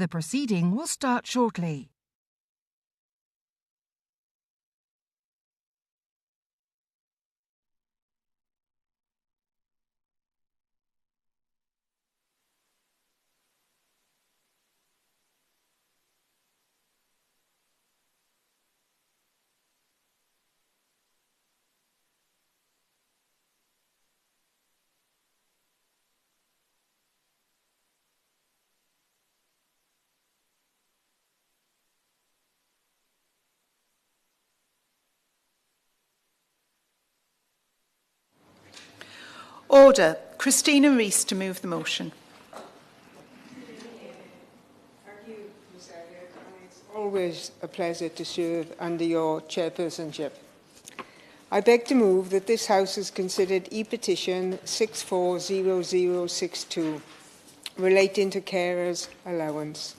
The proceeding will start shortly. Order. Cristina Rees to move the motion. Thank you, Ms. Elliott, and it's always a pleasure to serve under your chairpersonship. I beg to move that this House has considered E-petition 640062 relating to carers' allowance.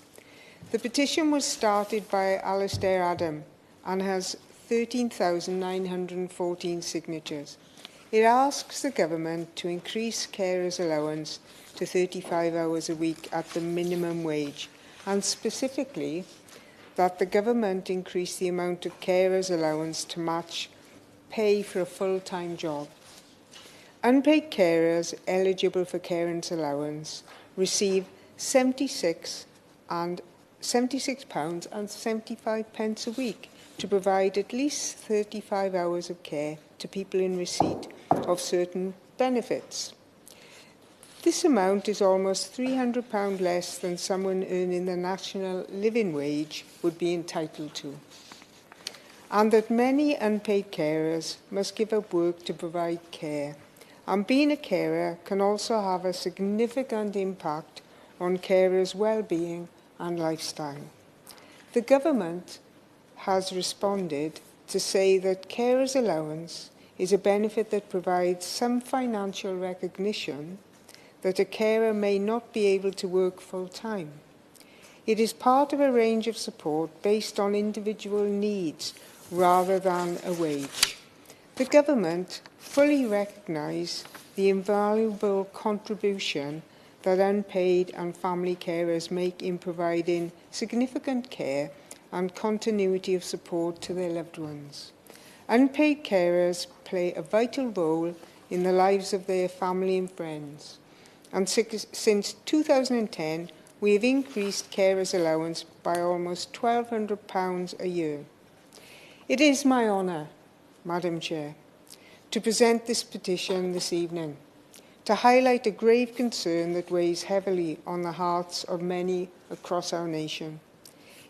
The petition was started by Alistair Adam and has 13,914 signatures. It asks the government to increase carers' allowance to 35 hours a week at the minimum wage, and specifically that the government increase the amount of carers' allowance to match pay for a full-time job. Unpaid carers eligible for carers' allowance receive £76 and £75 a week to provide at least 35 hours of care to people in receipt of certain benefits. This amount is almost £300 less than someone earning the national living wage would be entitled to, and that many unpaid carers must give up work to provide care. And being a carer can also have a significant impact on carers' well-being and lifestyle. The government has responded to say that carers' allowance is a benefit that provides some financial recognition that a carer may not be able to work full-time. It is part of a range of support based on individual needs rather than a wage. The government fully recognise the invaluable contribution that unpaid and family carers make in providing significant care and continuity of support to their loved ones. Unpaid carers play a vital role in the lives of their family and friends. And since 2010, we have increased carers' allowance by almost £1,200 a year. It is my honour, Madam Chair, to present this petition this evening, to highlight a grave concern that weighs heavily on the hearts of many across our nation.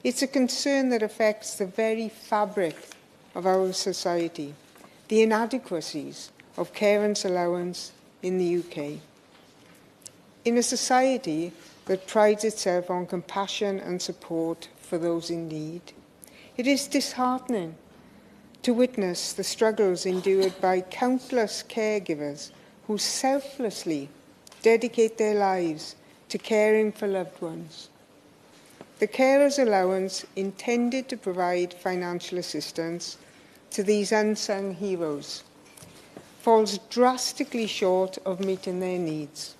It's a concern that affects the very fabric of our society, the inadequacies of carers' allowance in the UK. In a society that prides itself on compassion and support for those in need, it is disheartening to witness the struggles endured by countless caregivers who selflessly dedicate their lives to caring for loved ones. The carers' allowance intended to provide financial assistance to these unsung heroes falls drastically short of meeting their needs.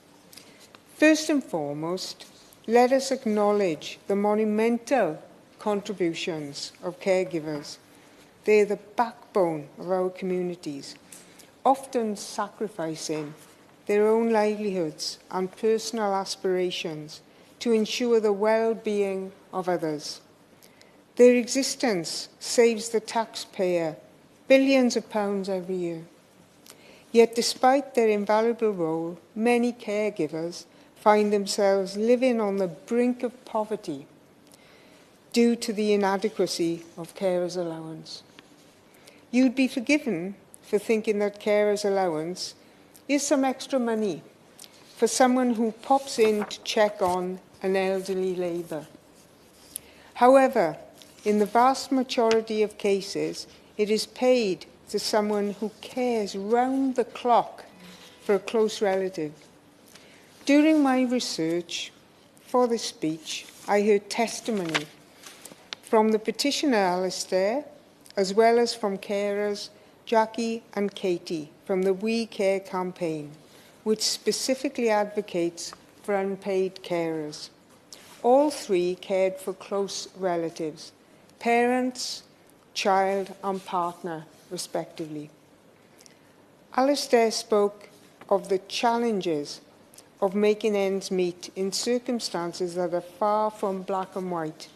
First and foremost, let us acknowledge the monumental contributions of caregivers. They are the backbone of our communities, often sacrificing their own livelihoods and personal aspirations to ensure the well-being of others. Their existence saves the taxpayer billions of pounds every year. Yet despite their invaluable role, many caregivers find themselves living on the brink of poverty due to the inadequacy of carers' allowance. You'd be forgiven for thinking that carers' allowance is some extra money for someone who pops in to check on an elderly neighbour. However, in the vast majority of cases, it is paid to someone who cares round the clock for a close relative. During my research for this speech, I heard testimony from the petitioner Alistair, as well as from carers Jackie and Katie from the We Care campaign, which specifically advocates for unpaid carers. All three cared for close relatives, parents, child and partner, respectively. Alistair spoke of the challenges of making ends meet in circumstances that are far from black and white.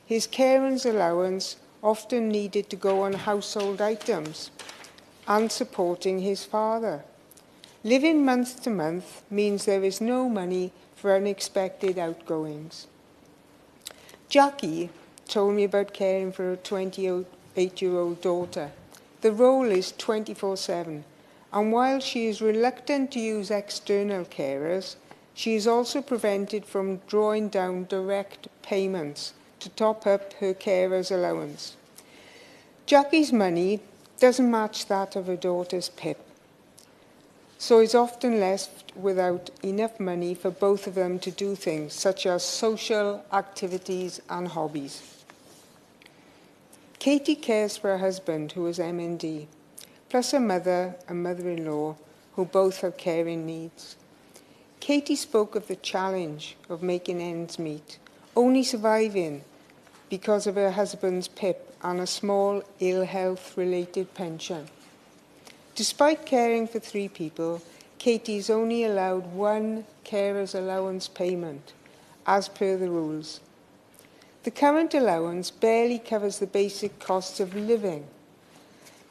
His carers' allowance often needed to go on household items and supporting his father. Living month to month means there is no money for unexpected outgoings. Jackie told me about caring for her 28-year-old daughter. The role is 24/7, and while she is reluctant to use external carers, she is also prevented from drawing down direct payments to top up her carer's allowance. Jackie's money doesn't match that of her daughter's PIP, so is often left without enough money for both of them to do things such as social activities and hobbies. Katie cares for her husband, who is MND, plus her mother and mother-in-law, who both have caring needs. Katie spoke of the challenge of making ends meet, only surviving because of her husband's PIP and a small ill health-related pension. Despite caring for 3 people, Katie is only allowed 1 carer's allowance payment, as per the rules. The current allowance barely covers the basic costs of living,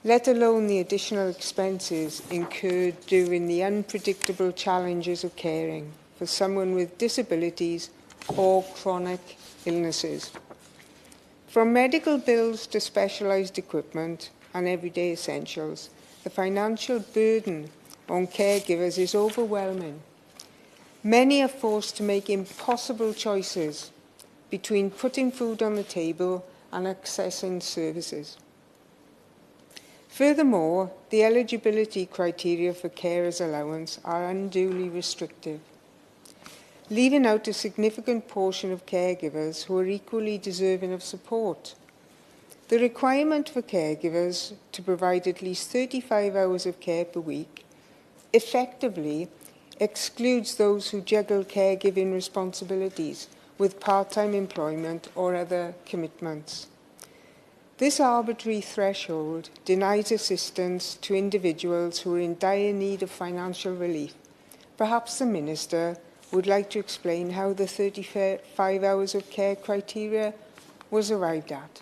let alone the additional expenses incurred during the unpredictable challenges of caring for someone with disabilities or chronic illnesses. From medical bills to specialised equipment and everyday essentials, the financial burden on caregivers is overwhelming. Many are forced to make impossible choices between putting food on the table and accessing services. Furthermore, the eligibility criteria for carers' allowance are unduly restrictive, leaving out a significant portion of caregivers who are equally deserving of support. The requirement for caregivers to provide at least 35 hours of care per week effectively excludes those who juggle caregiving responsibilities with part-time employment or other commitments. This arbitrary threshold denies assistance to individuals who are in dire need of financial relief. Perhaps the Minister would like to explain how the 35 hours of care criteria was arrived at.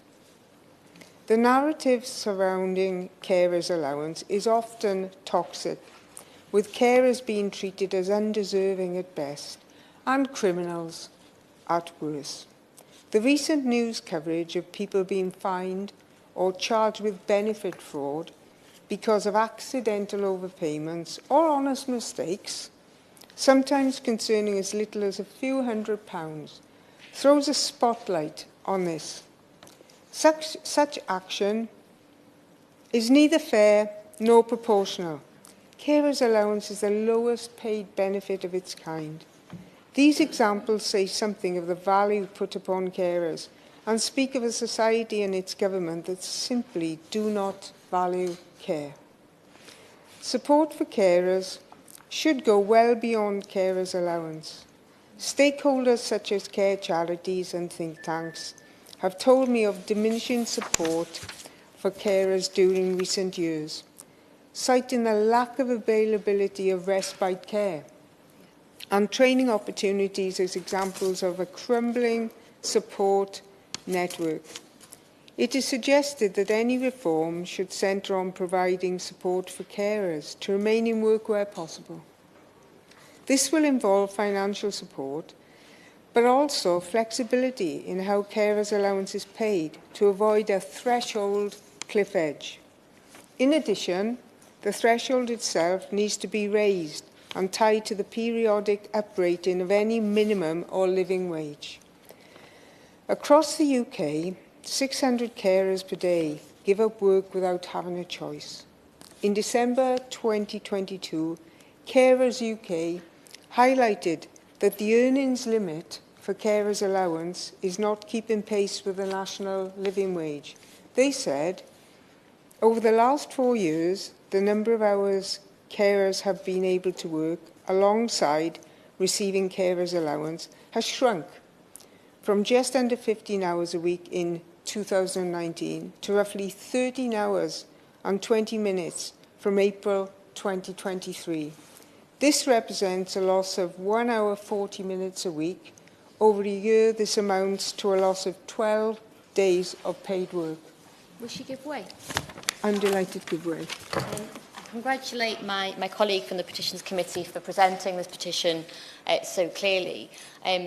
The narrative surrounding carers' allowance is often toxic, with carers being treated as undeserving at best and criminals at worst. The recent news coverage of people being fined or charged with benefit fraud because of accidental overpayments or honest mistakes, sometimes concerning as little as a few £100s, throws a spotlight on this. Such action is neither fair nor proportional. Carers' allowance is the lowest paid benefit of its kind. These examples say something of the value put upon carers and speak of a society and its government that simply do not value care. Support for carers should go well beyond carers' allowance. Stakeholders such as care charities and think tanks have told me of diminishing support for carers during recent years, citing the lack of availability of respite care and training opportunities as examples of a crumbling support network. It is suggested that any reform should centre on providing support for carers to remain in work where possible. This will involve financial support, but also flexibility in how carers' allowance is paid to avoid a threshold cliff edge. In addition, the threshold itself needs to be raised and tied to the periodic uprating of any minimum or living wage. Across the UK, 600 carers per day give up work without having a choice. In December 2022, Carers UK highlighted that the earnings limit for carers' allowance is not keeping pace with the national living wage. They said, over the last 4 years, the number of hours carers have been able to work alongside receiving carers' allowance has shrunk from just under 15 hours a week in 2019 to roughly 13 hours and 20 minutes from April 2023. This represents a loss of 1 hour 40 minutes a week. Over a year, this amounts to a loss of 12 days of paid work. Will she give way? I'm delighted to give way. I congratulate my colleague from the Petitions Committee for presenting this petition so clearly.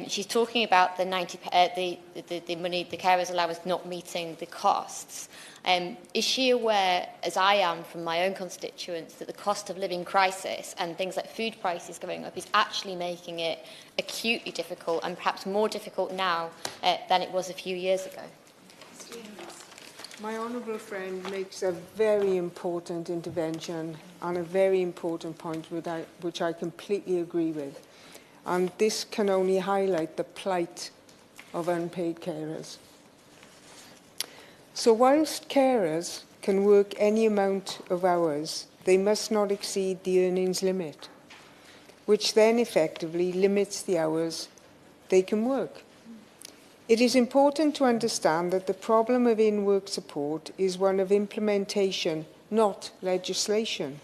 She's talking about the the money, the carers allowance not meeting the costs. Is she aware, as I am from my own constituents, that the cost of living crisis and things like food prices going up is actually making it acutely difficult and perhaps more difficult now than it was a few years ago? My honourable friend makes a very important intervention and a very important point which I completely agree with. And this can only highlight the plight of unpaid carers. So whilst carers can work any amount of hours, they must not exceed the earnings limit, which then effectively limits the hours they can work. It is important to understand that the problem of in-work support is one of implementation, not legislation.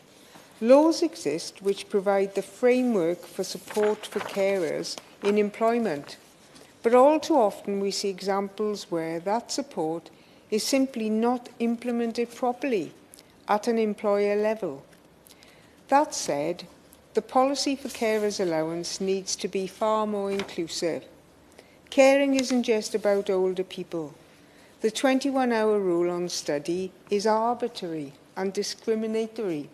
Laws exist which provide the framework for support for carers in employment, but all too often we see examples where that support is simply not implemented properly at an employer level. That said, the policy for carers allowance needs to be far more inclusive. Caring isn't just about older people. The 21-hour rule on study is arbitrary and discriminatory.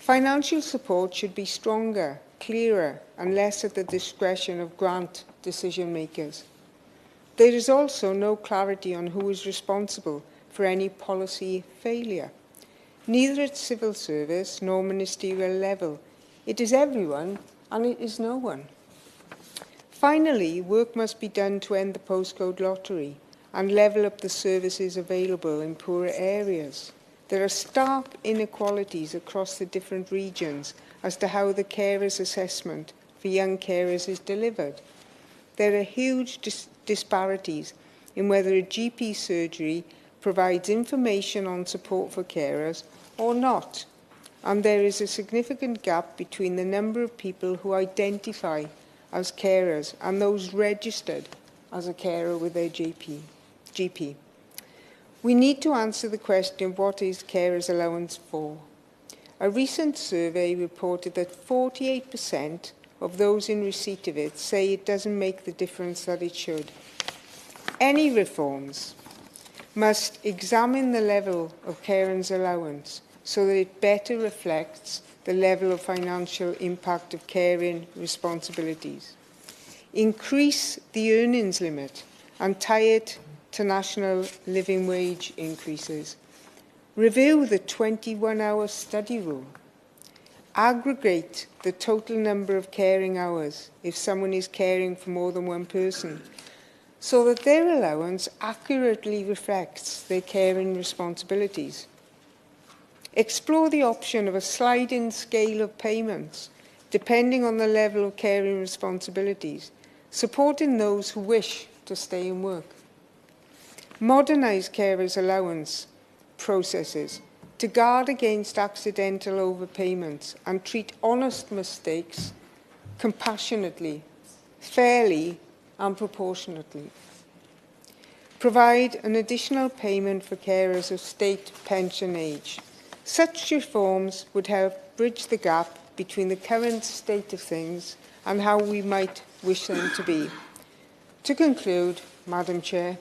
Financial support should be stronger, clearer, and less at the discretion of grant decision makers. There is also no clarity on who is responsible for any policy failure, neither at civil service nor ministerial level. It is everyone and it is no one. Finally, work must be done to end the postcode lottery and level up the services available in poorer areas. There are stark inequalities across the different regions as to how the carers assessment for young carers is delivered. There are huge disparities in whether a GP surgery provides information on support for carers or not, and there is a significant gap between the number of people who identify as carers and those registered as a carer with their GP. We need to answer the question, what is carers allowance for? A recent survey reported that 48% of those in receipt of it say it doesn't make the difference that it should. Any reforms must examine the level of carers allowance so that it better reflects the level of financial impact of caring responsibilities. Increase the earnings limit and tie it to national living wage increases. Review the 21-hour study rule. Aggregate the total number of caring hours if someone is caring for more than one person, so that their allowance accurately reflects their caring responsibilities. Explore the option of a sliding scale of payments, depending on the level of caring responsibilities, supporting those who wish to stay in work. Modernise carers' allowance processes to guard against accidental overpayments and treat honest mistakes compassionately, fairly and proportionately. Provide an additional payment for carers of state pension age. Such reforms would help bridge the gap between the current state of things and how we might wish them to be. To conclude, Madam Chair,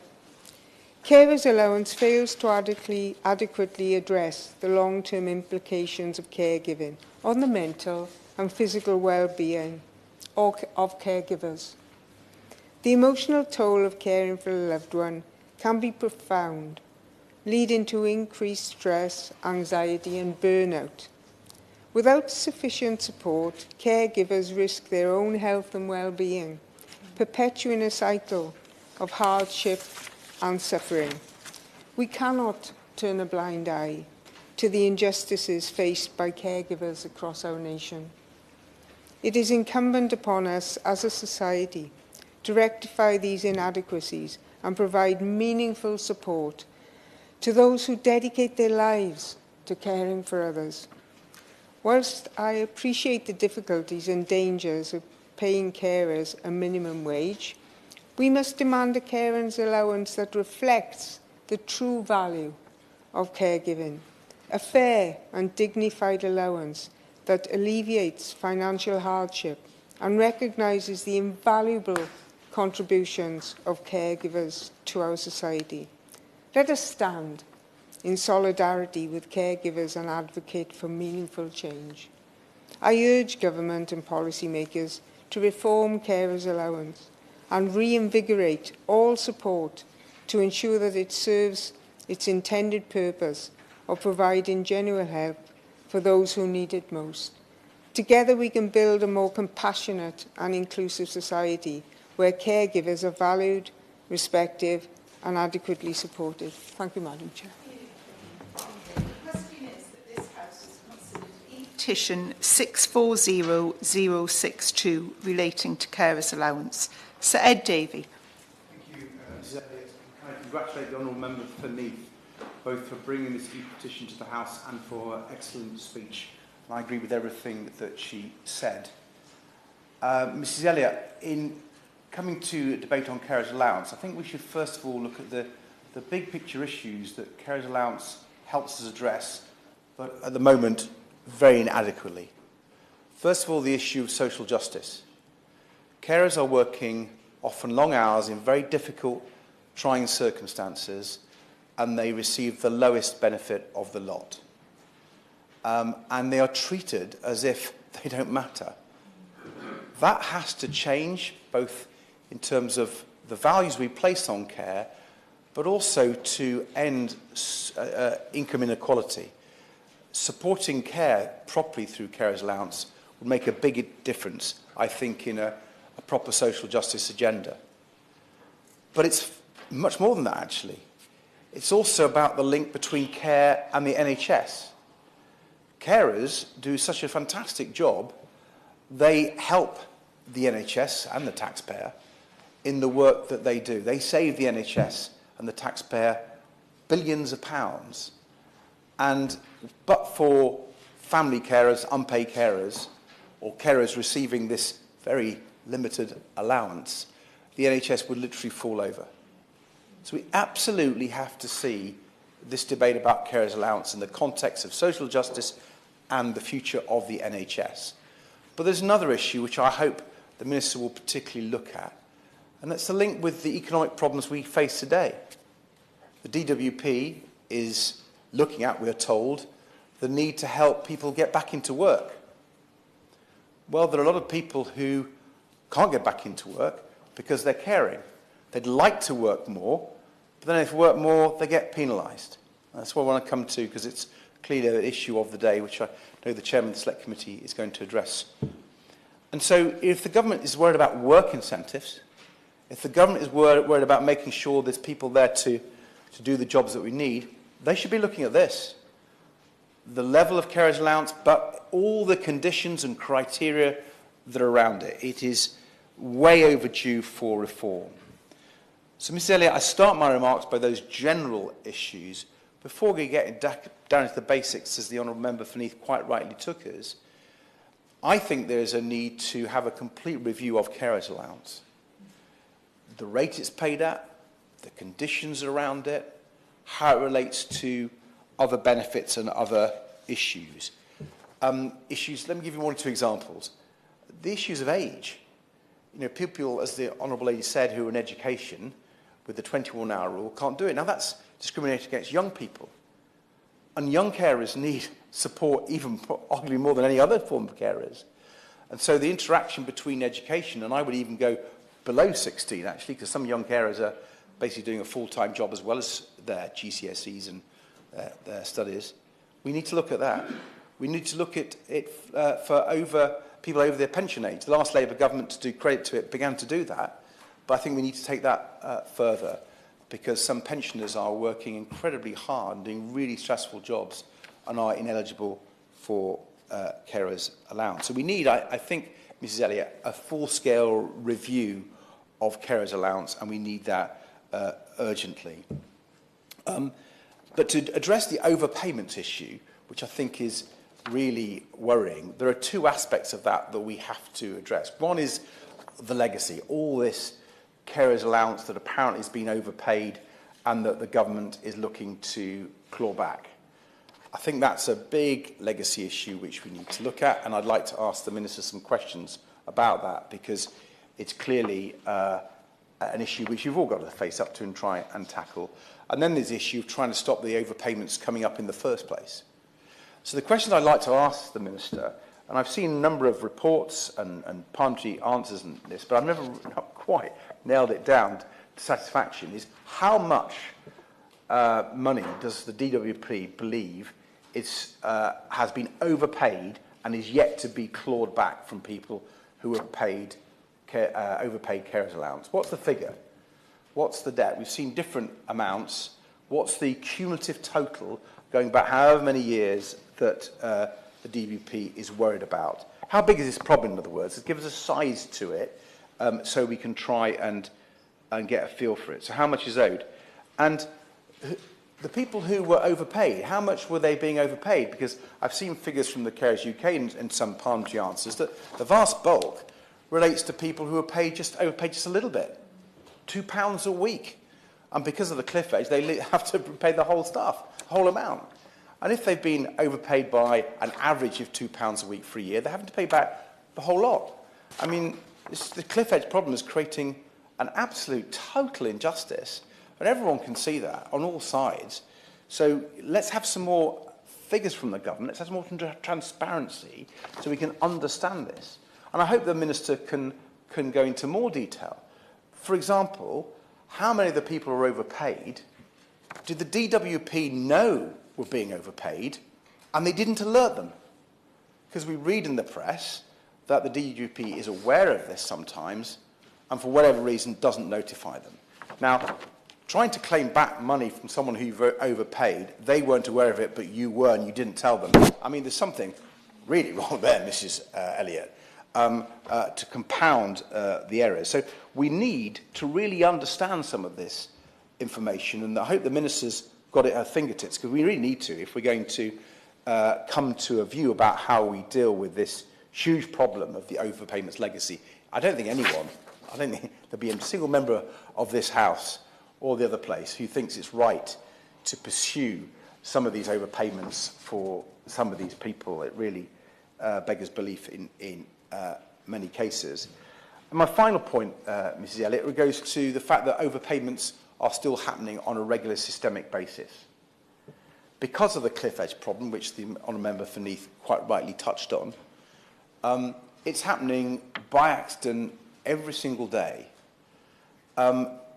carers' allowance fails to adequately address the long-term implications of caregiving on the mental and physical well-being of caregivers. The emotional toll of caring for a loved one can be profound, leading to increased stress, anxiety and burnout. Without sufficient support, caregivers risk their own health and well-being, perpetuating a cycle of hardship and suffering. We cannot turn a blind eye to the injustices faced by caregivers across our nation. It is incumbent upon us as a society to rectify these inadequacies and provide meaningful support to those who dedicate their lives to caring for others. Whilst I appreciate the difficulties and dangers of paying carers a minimum wage, we must demand a carer's allowance that reflects the true value of caregiving, a fair and dignified allowance that alleviates financial hardship and recognises the invaluable contributions of caregivers to our society. Let us stand in solidarity with caregivers and advocate for meaningful change. I urge government and policymakers to reform carers' allowance and reinvigorate all support to ensure that it serves its intended purpose of providing genuine help for those who need it most. Together we can build a more compassionate and inclusive society where caregivers are valued, respected and adequately supported. Thank you, Madam Chair. The question is that this House has considered E-petition 640062 relating to carers' allowance. Sir Ed Davey. Thank you, Mrs. Elliott. Can I congratulate the Honourable Member for Neath, both for bringing this E-petition to the House and for her excellent speech. And I agree with everything that she said. Mrs. Elliott, in coming to a debate on carers' allowance, I think we should first of all look at the big picture issues that carers' allowance helps us address, but at the moment, very inadequately. First of all, the issue of social justice. Carers are working often long hours in very difficult, trying circumstances, and they receive the lowest benefit of the lot. And they are treated as if they don't matter. That has to change, both in terms of the values we place on care, but also to end income inequality. Supporting care properly through carers' allowance would make a big difference, I think, in a proper social justice agenda. But it's much more than that, actually. It's also about the link between care and the NHS. Carers do such a fantastic job. They help the NHS and the taxpayer in the work that they do. They save the NHS and the taxpayer billions of pounds. But for family carers, unpaid carers, or carers receiving this very limited allowance, the NHS would literally fall over. So we absolutely have to see this debate about carers' allowance in the context of social justice and the future of the NHS. But there's another issue which I hope the Minister will particularly look at, and that's the link with the economic problems we face today. The DWP is looking at, we're told, the need to help people get back into work. Well, there are a lot of people who can't get back into work because they're caring. They'd like to work more, but then if they work more, they get penalised. That's what I want to come to, because it's clearly an issue of the day, which I know the Chairman of the Select Committee is going to address. And so if the government is worried about work incentives, if the government is worried about making sure there's people there to do the jobs that we need, they should be looking at this. The level of carers' allowance, but all the conditions and criteria that are around it. It is way overdue for reform. So, Ms. Elliott, I start my remarks by those general issues before we get down to the basics, as the Honourable Member for Neath quite rightly took us. I think there is a need to have a complete review of carers' allowance. The rate it's paid at, the conditions around it, how it relates to other benefits and other issues. Let me give you one or two examples. The issues of age. You know, people, as the Honourable Lady said, who are in education, with the 21-hour rule, can't do it. Now, that's discriminating against young people. And young carers need support even arguably more than any other form of carers. And so the interaction between education, and I would even go below 16, actually, because some young carers are basically doing a full-time job as well as their GCSEs and their studies. We need to look at that. We need to look at it for people over their pension age. The last Labour government, to do credit to it, began to do that. But I think we need to take that further, because some pensioners are working incredibly hard and doing really stressful jobs and are ineligible for carers' allowance. So we need, I think, Mrs. Elliott, a full-scale review of carers allowance, and we need that urgently. But to address the overpayments issue, which I think is really worrying, there are two aspects of that we have to address. One is the legacy, all this carers allowance that apparently has been overpaid and that the government is looking to claw back. I think that's a big legacy issue which we need to look at, and I'd like to ask the Minister some questions about that, because it's clearly an issue which you've all got to face up to and try and tackle. And then there's the issue of trying to stop the overpayments coming up in the first place. So the questions I'd like to ask the Minister, and I've seen a number of reports and parliamentary answers on this, but I've never not quite nailed it down to satisfaction, is how much money does the DWP believe has been overpaid and is yet to be clawed back from people who have paid overpaid carers allowance? What's the figure? What's the debt? We've seen different amounts. What's the cumulative total going back however many years that the DWP is worried about? How big is this problem, in other words? Give us a size to it so we can try and get a feel for it. So how much is owed? And the people who were overpaid, how much were they being overpaid? Because I've seen figures from the Carers UK and some parliamentary answers that the vast bulk relates to people who are overpaid just a little bit, £2 a week. And because of the cliff edge, they have to pay the whole stuff, the whole amount. And if they've been overpaid by an average of £2 a week for a year, they're having to pay back the whole lot. I mean, the cliff edge problem is creating an absolute total injustice, and everyone can see that on all sides. So let's have some more figures from the government, let's have some more transparency so we can understand this. And I hope the Minister can go into more detail. For example, how many of the people who are overpaid did the DWP know were being overpaid and they didn't alert them? Because we read in the press that the DWP is aware of this sometimes and for whatever reason doesn't notify them. Now, trying to claim back money from someone who you've overpaid, they weren't aware of it, but you were and you didn't tell them. I mean, there's something really wrong there, Mrs. Elliott, to compound the errors. So we need to really understand some of this information, and I hope the Minister's got it at her fingertips, because we really need to if we're going to come to a view about how we deal with this huge problem of the overpayments legacy. I don't think there'll be a single member of this House or the other place who thinks it's right to pursue some of these overpayments for some of these people. It really beggars belief in many cases. And my final point, Mrs. Elliott, goes to the fact that overpayments are still happening on a regular systemic basis. Because of the cliff edge problem, which the Honourable Member for Neath quite rightly touched on, it's happening by accident every single day.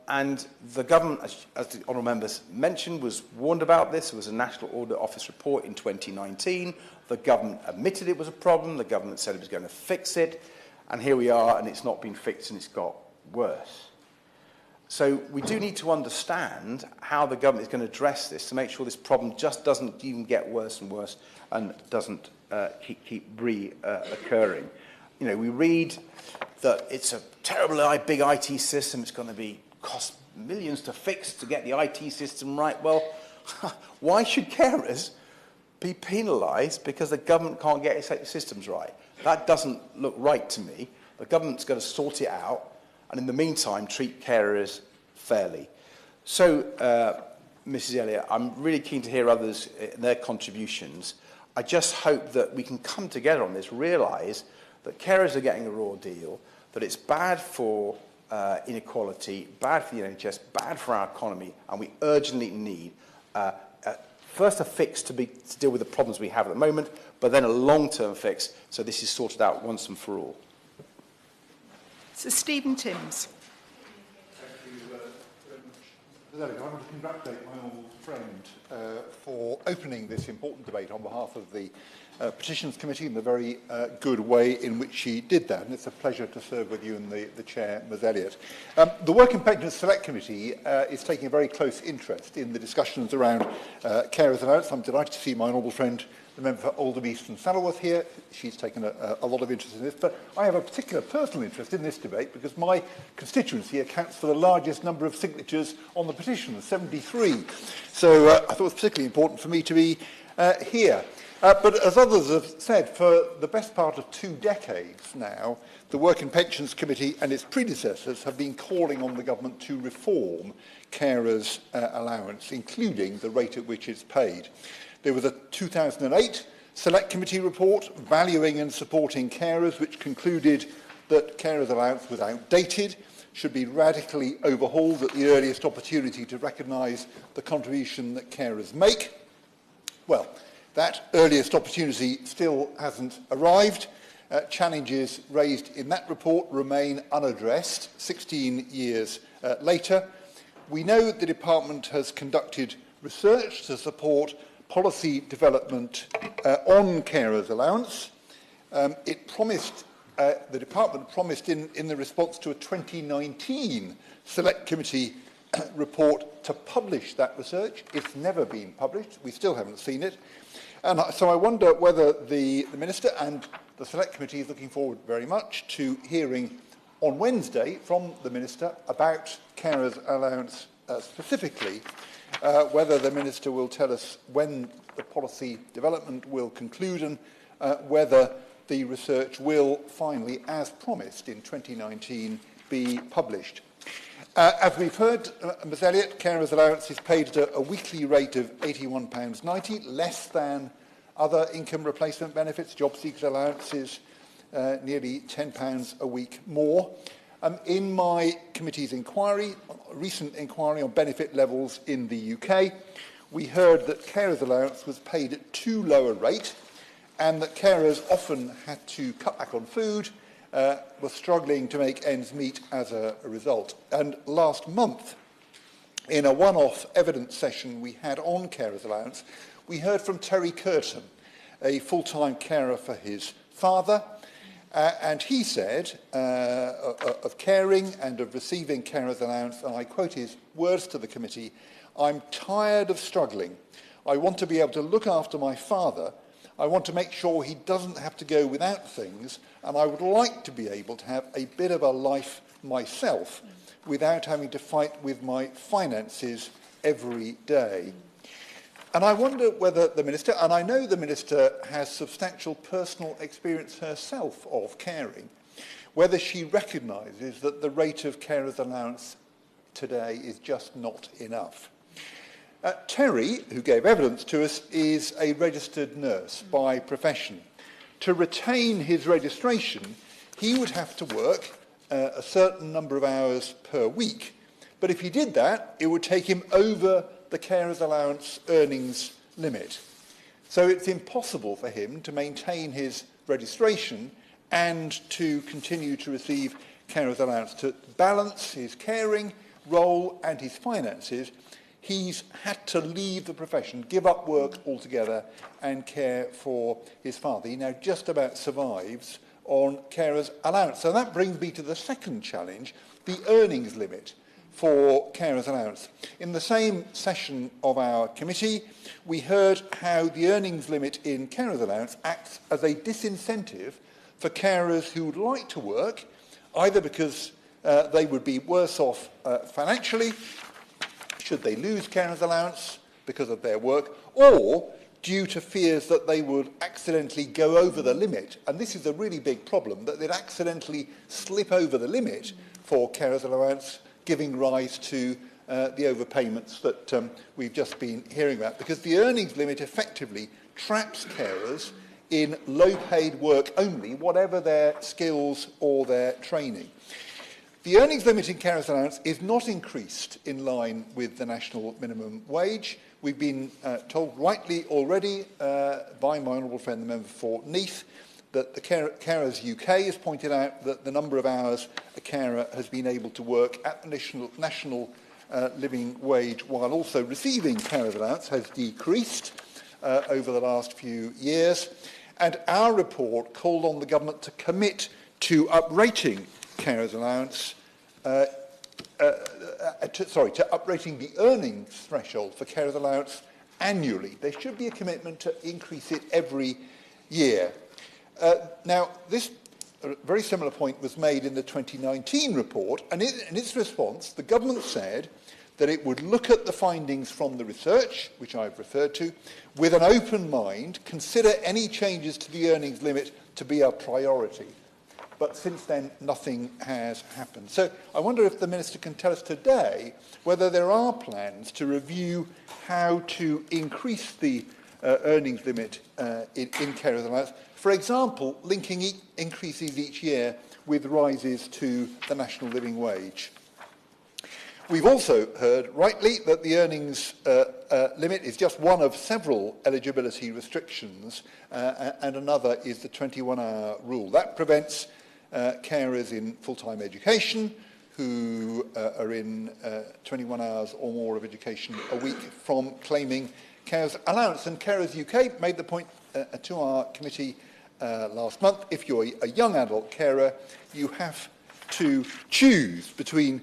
And the government, as the Honourable Members mentioned, was warned about this. There was a National Audit Office report in 2019. The government admitted it was a problem. The government said it was going to fix it. And here we are, and it's not been fixed, and it's got worse. So we do need to understand how the government is going to address this to make sure this problem just doesn't even get worse and worse and doesn't keep re-occurring. You know, we read that it's a terrible big IT system. It's going to cost millions to fix to get the IT system right. Well, why should carers be penalised because the government can't get its systems right? That doesn't look right to me. The government's got to sort it out, and in the meantime, treat carers fairly. So, Mrs. Elliott, I'm really keen to hear others in their contributions. I just hope that we can come together on this, realise that carers are getting a raw deal, that it's bad for inequality, bad for the NHS, bad for our economy, and we urgently need first a fix to deal with the problems we have at the moment, but then a long-term fix so this is sorted out once and for all. Sir Stephen Timms. Thank you very much. I want to congratulate my honourable friend for opening this important debate on behalf of the Petitions Committee in the very good way in which she did that, and it's a pleasure to serve with you and the Chair, Ms Elliott. The Work and Pensions Select Committee is taking a very close interest in the discussions around carers allowance. I'm delighted to see my honourable friend the member for Oldham East and Saddleworth here. She's taken a lot of interest in this, but I have a particular personal interest in this debate because my constituency accounts for the largest number of signatures on the petition, 73. So I thought it was particularly important for me to be here. But as others have said, for the best part of 2 decades now, the Work and Pensions Committee and its predecessors have been calling on the government to reform carers' allowance, including the rate at which it's paid. There was a 2008 Select Committee report valuing and supporting carers, which concluded that carers' allowance was outdated, should be radically overhauled at the earliest opportunity to recognise the contribution that carers make. Well, that earliest opportunity still hasn't arrived. Challenges raised in that report remain unaddressed 16 years later. We know the department has conducted research to support policy development on carers' allowance. The department promised in the response to a 2019 Select Committee report to publish that research. It's never been published. We still haven't seen it. And so I wonder whether the Minister and the Select Committee is looking forward very much to hearing on Wednesday from the Minister about carers' allowance specifically, whether the Minister will tell us when the policy development will conclude and whether the research will finally, as promised in 2019, be published. As we've heard, Ms Elliott, carers' allowance is paid at a weekly rate of £81.90, less than other income replacement benefits. Job seekers' allowances nearly £10 a week more. In my committee's inquiry, a recent inquiry on benefit levels in the UK, we heard that carers' allowance was paid at too low a rate and that carers often had to cut back on food, were struggling to make ends meet as a result. And last month, in a one-off evidence session we had on carers' allowance, we heard from Terry Curtin, a full-time carer for his father, and he said of caring and of receiving carers' allowance, and I quote his words to the committee, "I'm tired of struggling. I want to be able to look after my father. I want to make sure he doesn't have to go without things, and I would like to be able to have a bit of a life myself without having to fight with my finances every day." And I wonder whether the Minister, and I know the Minister has substantial personal experience herself of caring, whether she recognises that the rate of carers' allowance today is just not enough. Terry, who gave evidence to us, is a registered nurse by profession. To retain his registration, he would have to work a certain number of hours per week. But if he did that, it would take him over the carers' allowance earnings limit. So it's impossible for him to maintain his registration and to continue to receive carers' allowance. To balance his caring role and his finances, he's had to leave the profession, give up work altogether and care for his father. He now just about survives on carers' allowance. So that brings me to the second challenge, the earnings limit for carers' allowance. In the same session of our committee, we heard how the earnings limit in carers' allowance acts as a disincentive for carers who would like to work, either because they would be worse off financially, should they lose carers' allowance because of their work, or due to fears that they would accidentally go over the limit. And this is a really big problem, that they'd accidentally slip over the limit for carers' allowance, giving rise to the overpayments that we've just been hearing about. Because the earnings limit effectively traps carers in low-paid work only, whatever their skills or their training. The earnings limit in carers' allowance is not increased in line with the national minimum wage. We've been told rightly already by my honourable friend, the member for Neath, that the Carers UK has pointed out that the number of hours a carer has been able to work at the national living wage while also receiving carers' allowance has decreased over the last few years. And our report called on the government to commit to uprating carers' allowance, to uprating the earnings threshold for carers' allowance annually. There should be a commitment to increase it every year. Now, this very similar point was made in the 2019 report, and in its response, the government said that it would look at the findings from the research, which I've referred to, with an open mind, consider any changes to the earnings limit to be a priority. But since then, nothing has happened. So I wonder if the Minister can tell us today whether there are plans to review how to increase the earnings limit in carers allowance. For example, linking increases each year with rises to the national living wage. We've also heard, rightly, that the earnings limit is just one of several eligibility restrictions, and another is the 21-hour rule. That prevents carers in full-time education who are in 21 hours or more of education a week from claiming carers allowance. And Carers UK made the point to our committee last month: if you're a young adult carer, you have to choose between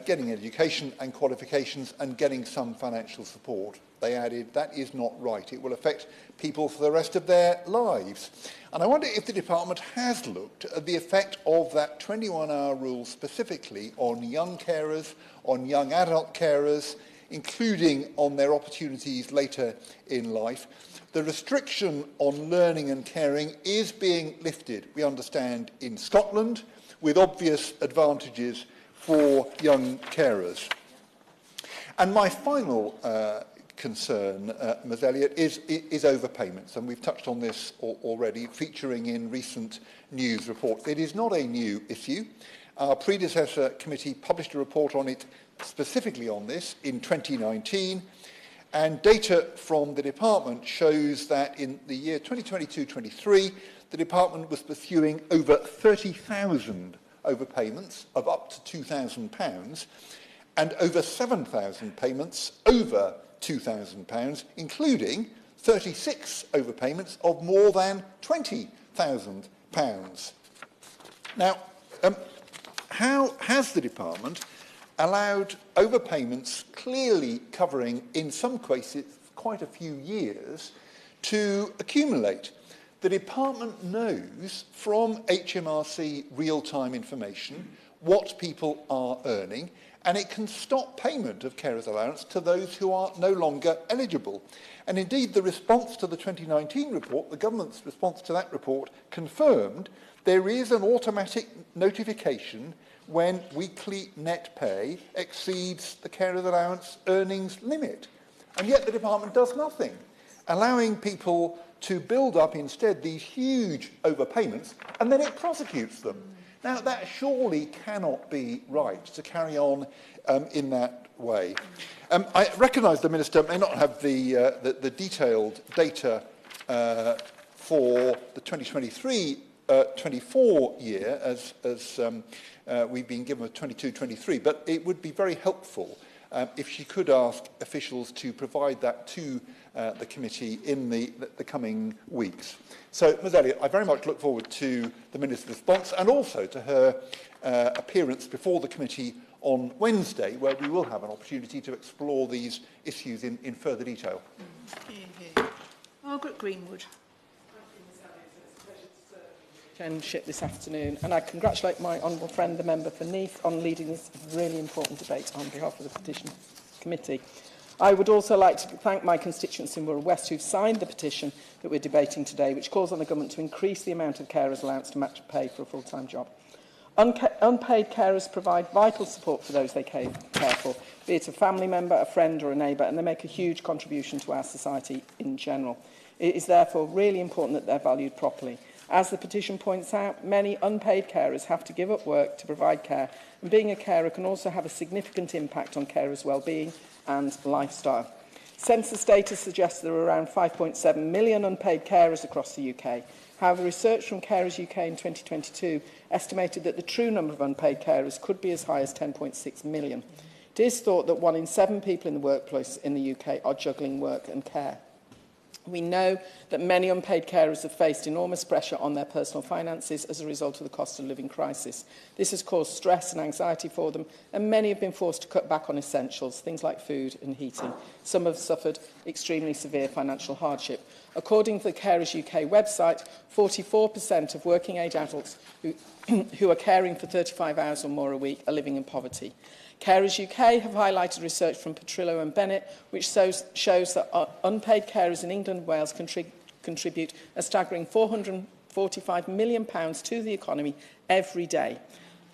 getting education and qualifications and getting some financial support. They added, that is not right. It will affect people for the rest of their lives. And I wonder if the department has looked at the effect of that 21-hour rule specifically on young carers, on young adult carers, including on their opportunities later in life. The restriction on learning and caring is being lifted, we understand, in Scotland, with obvious advantages for young carers. And my final concern, Ms Elliott, is overpayments, and we've touched on this already, featuring in recent news reports. It is not a new issue. Our predecessor committee published a report on it, specifically on this, in 2019, and data from the department shows that in the year 2022-23, the department was pursuing over 30,000 overpayments of up to £2,000 and over 7,000 payments over £2,000, including 36 overpayments of more than £20,000. Now, how has the department allowed overpayments clearly covering, in some cases, quite a few years, to accumulate? The department knows from HMRC real-time information what people are earning, and it can stop payment of carers allowance to those who are no longer eligible. And indeed, the response to the 2019 report, the government's response to that report, confirmed there is an automatic notification when weekly net pay exceeds the carers allowance earnings limit. And yet the department does nothing, allowing people to build up instead these huge overpayments, and then it prosecutes them. Now, that surely cannot be right to carry on in that way. I recognise the Minister may not have the detailed data for the 2023-24 year, as we've been given with 22-23, but it would be very helpful if she could ask officials to provide that to the committee in the coming weeks. So, Ms Elliott, I very much look forward to the Minister's response and also to her appearance before the committee on Wednesday, where we will have an opportunity to explore these issues in further detail. Margaret Greenwood. Chairmanship this afternoon, and I congratulate my honourable friend, the member for Neath, on leading this really important debate on behalf of the Petitions Committee. I would also like to thank my constituents in Wirral West who've signed the petition that we're debating today, which calls on the government to increase the amount of carers allowance to match pay for a full-time job. Unpaid carers provide vital support for those they care for, be it a family member, a friend or a neighbour, and they make a huge contribution to our society in general. It is therefore really important that they're valued properly. As the petition points out, many unpaid carers have to give up work to provide care, and being a carer can also have a significant impact on carers' well-being and lifestyle. Census data suggests there are around 5.7 million unpaid carers across the UK. However, research from Carers UK in 2022 estimated that the true number of unpaid carers could be as high as 10.6 million. It is thought that 1 in 7 people in the workplace in the UK are juggling work and care. We know that many unpaid carers have faced enormous pressure on their personal finances as a result of the cost of living crisis. This has caused stress and anxiety for them, and many have been forced to cut back on essentials, things like food and heating. Some have suffered extremely severe financial hardship. According to the Carers UK website, 44% of working-age adults who are caring for 35 hours or more a week are living in poverty. Carers UK have highlighted research from Petrillo and Bennett, which shows that unpaid carers in England and Wales contribute a staggering £445 million to the economy every day.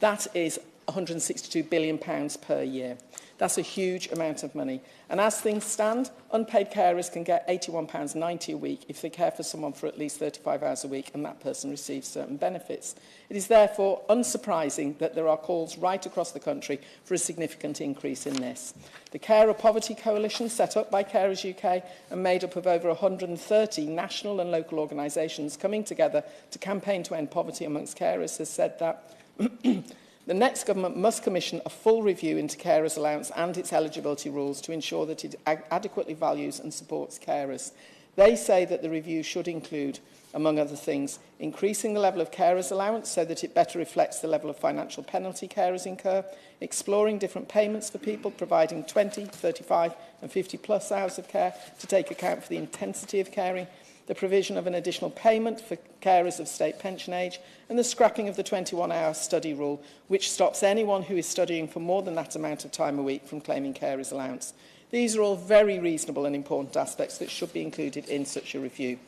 That is £162 billion per year. That's a huge amount of money. And as things stand, unpaid carers can get £81.90 a week if they care for someone for at least 35 hours a week and that person receives certain benefits. It is therefore unsurprising that there are calls right across the country for a significant increase in this. The Carer Poverty Coalition, set up by Carers UK and made up of over 130 national and local organisations coming together to campaign to end poverty amongst carers, has said that the next government must commission a full review into carers' allowance and its eligibility rules to ensure that it adequately values and supports carers. They say that the review should include, among other things, increasing the level of carers' allowance so that it better reflects the level of financial penalty carers incur, exploring different payments for people, providing 20, 35 and 50 plus hours of care to take account for the intensity of caring, the provision of an additional payment for carers of state pension age, and the scrapping of the 21-hour study rule, which stops anyone who is studying for more than that amount of time a week from claiming carers' allowance. These are all very reasonable and important aspects that should be included in such a review.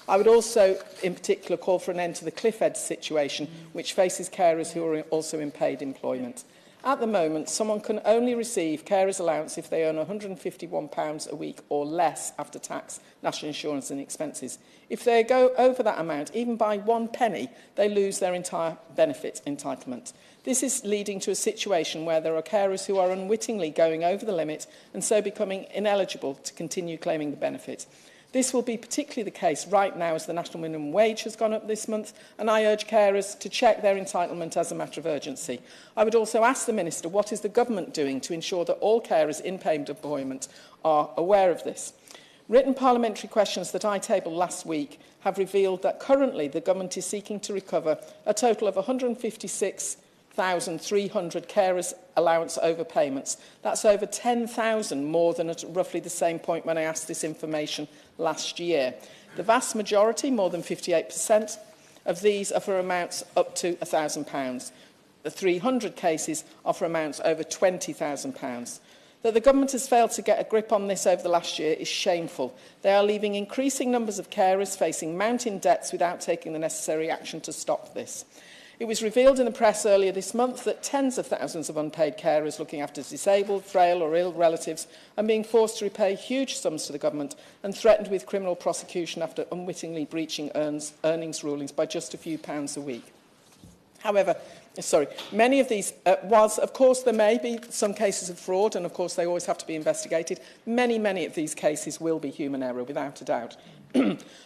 I would also, in particular, call for an end to the cliff edge situation, which faces carers who are also in paid employment. At the moment, someone can only receive carers' allowance if they earn £151 a week or less after tax, national insurance and expenses. If they go over that amount, even by 1 penny, they lose their entire benefit entitlement. This is leading to a situation where there are carers who are unwittingly going over the limit and so becoming ineligible to continue claiming the benefit. This will be particularly the case right now as the national minimum wage has gone up this month, and I urge carers to check their entitlement as a matter of urgency. I would also ask the Minister, what is the government doing to ensure that all carers in paid employment are aware of this? Written parliamentary questions that I tabled last week have revealed that currently the government is seeking to recover a total of 156,300 carers' allowance overpayments. That's over 10,000 more than at roughly the same point when I asked this information last year. The vast majority, more than 58%, of these are for amounts up to £1,000. The 300 cases are for amounts over £20,000. That the government has failed to get a grip on this over the last year is shameful. They are leaving increasing numbers of carers facing mounting debts without taking the necessary action to stop this. It was revealed in the press earlier this month that tens of thousands of unpaid carers looking after disabled, frail or ill relatives are being forced to repay huge sums to the government and threatened with criminal prosecution after unwittingly breaching earnings rulings by just a few pounds a week. However, many of these, whilst of course there may be some cases of fraud, and of course they always have to be investigated, many of these cases will be human error, without a doubt.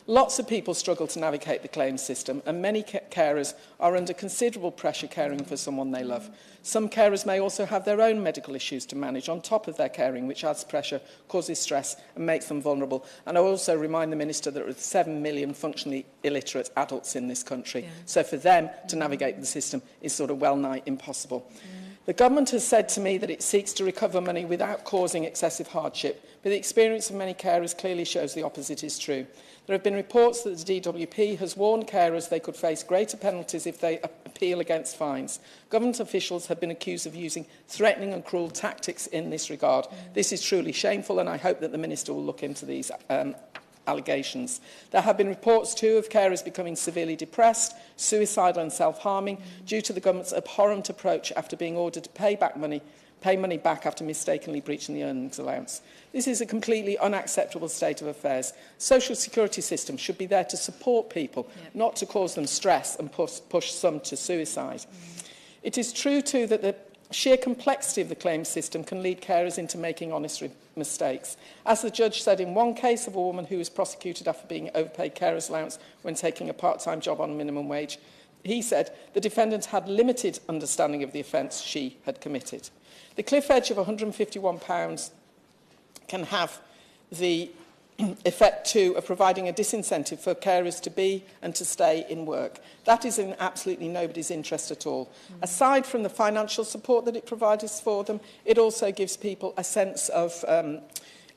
Lots of people struggle to navigate the claims system, and many carers are under considerable pressure caring for someone they love. Some carers may also have their own medical issues to manage on top of their caring, which adds pressure, causes stress and makes them vulnerable. And I also remind the Minister that there are 7 million functionally illiterate adults in this country. Yeah. So for them to navigate the system is sort of well-nigh impossible. Yeah. The government has said to me that it seeks to recover money without causing excessive hardship, but the experience of many carers clearly shows the opposite is true. There have been reports that the DWP has warned carers they could face greater penalties if they appeal against fines. Government officials have been accused of using threatening and cruel tactics in this regard. This is truly shameful, and I hope that the Minister will look into these allegations. There have been reports too of carers becoming severely depressed, suicidal and self-harming due to the government's abhorrent approach after being ordered to pay money back after mistakenly breaching the earnings allowance. This is a completely unacceptable state of affairs. Social security system should be there to support people, not to cause them stress and push some to suicide. It is true too that the sheer complexity of the claims system can lead carers into making honest mistakes. As the judge said in one case of a woman who was prosecuted after being overpaid carers' allowance when taking a part-time job on minimum wage, he said the defendant had limited understanding of the offence she had committed. The cliff edge of £151 can have the effect too of providing a disincentive for carers to be and to stay in work. That is in absolutely nobody's interest at all. Aside from the financial support that it provides for them, it also gives people a sense of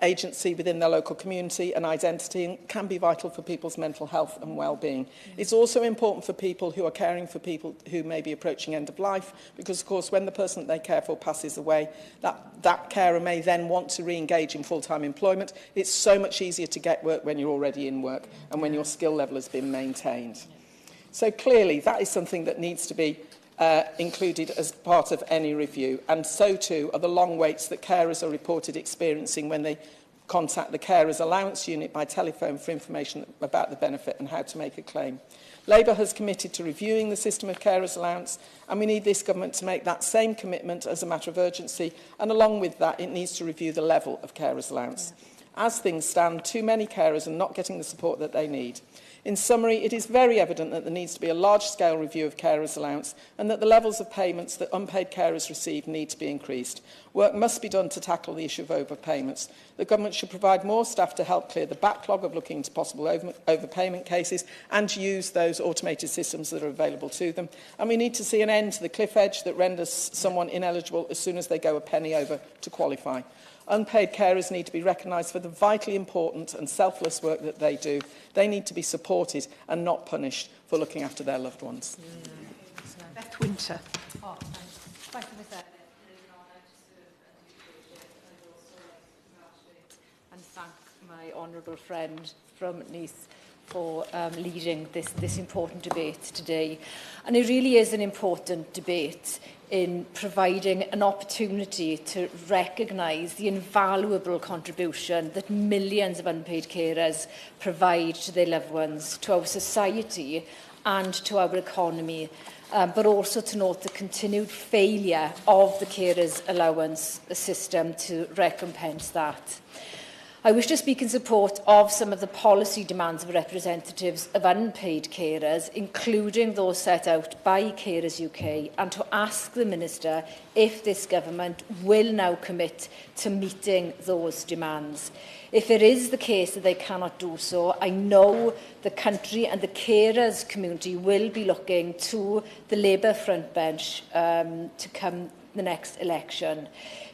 agency within their local community and identity, and can be vital for people's mental health and well-being. It's also important for people who are caring for people who may be approaching end of life, because of course when the person that they care for passes away, that carer may then want to re-engage in full-time employment. It's so much easier to get work when you're already in work and when your skill level has been maintained. So clearly that is something that needs to be included as part of any review, and so too are the long waits that carers are reported experiencing when they contact the Carers Allowance unit by telephone for information about the benefit and how to make a claim. Labour has committed to reviewing the system of Carers Allowance, and we need this government to make that same commitment as a matter of urgency, and along with that it needs to review the level of Carers Allowance. As things stand, too many carers are not getting the support that they need. In summary, it is very evident that there needs to be a large-scale review of carers' allowance and that the levels of payments that unpaid carers receive need to be increased. Work must be done to tackle the issue of overpayments. The government should provide more staff to help clear the backlog of looking into possible overpayment cases and use those automated systems that are available to them. And we need to see an end to the cliff edge that renders someone ineligible as soon as they go a penny over to qualify. Unpaid carers need to be recognised for the vitally important and selfless work that they do. They need to be supported and not punished for looking after their loved ones. Beth Winter. Oh, thank you, Mr. It is an honour to serve and to be appreciated, and I'd also like to congratulate and thank my honourable friend from Nice for leading this important debate today. And it really is an important debate in providing an opportunity to recognise the invaluable contribution that millions of unpaid carers provide to their loved ones, to our society and to our economy, but also to note the continued failure of the carers allowance system to recompense that. I wish to speak in support of some of the policy demands of representatives of unpaid carers, including those set out by Carers UK, and to ask the Minister if this government will now commit to meeting those demands. If it is the case that they cannot do so, I know the country and the carers community will be looking to the Labour frontbench to come the next election.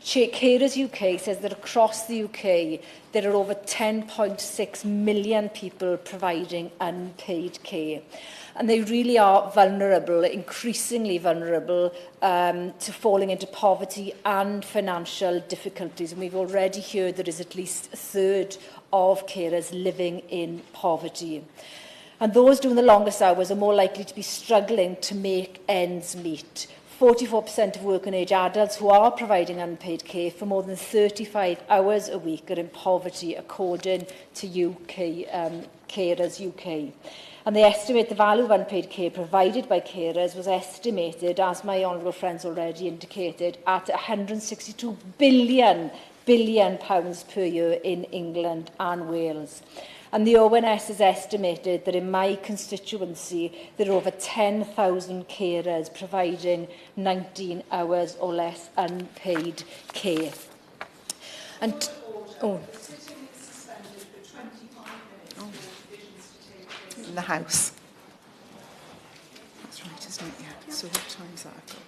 Carers UK says that across the UK there are over 10.6 million people providing unpaid care. And they really are vulnerable, increasingly vulnerable, to falling into poverty and financial difficulties. And we've already heard there is at least a third of carers living in poverty. And those doing the longest hours are more likely to be struggling to make ends meet. 44% of working-age adults who are providing unpaid care for more than 35 hours a week are in poverty, according to Carers UK. And they estimate the value of unpaid care provided by carers was estimated, as my honourable friends already indicated, at £162 billion per year in England and Wales. And the ONS has estimated that in my constituency there are over 10,000 carers providing 19 hours or less unpaid care. And Sitting is suspended for 25 minutes for revisions to take place In the House. That's right, isn't it? Yeah. So what time is that? I've got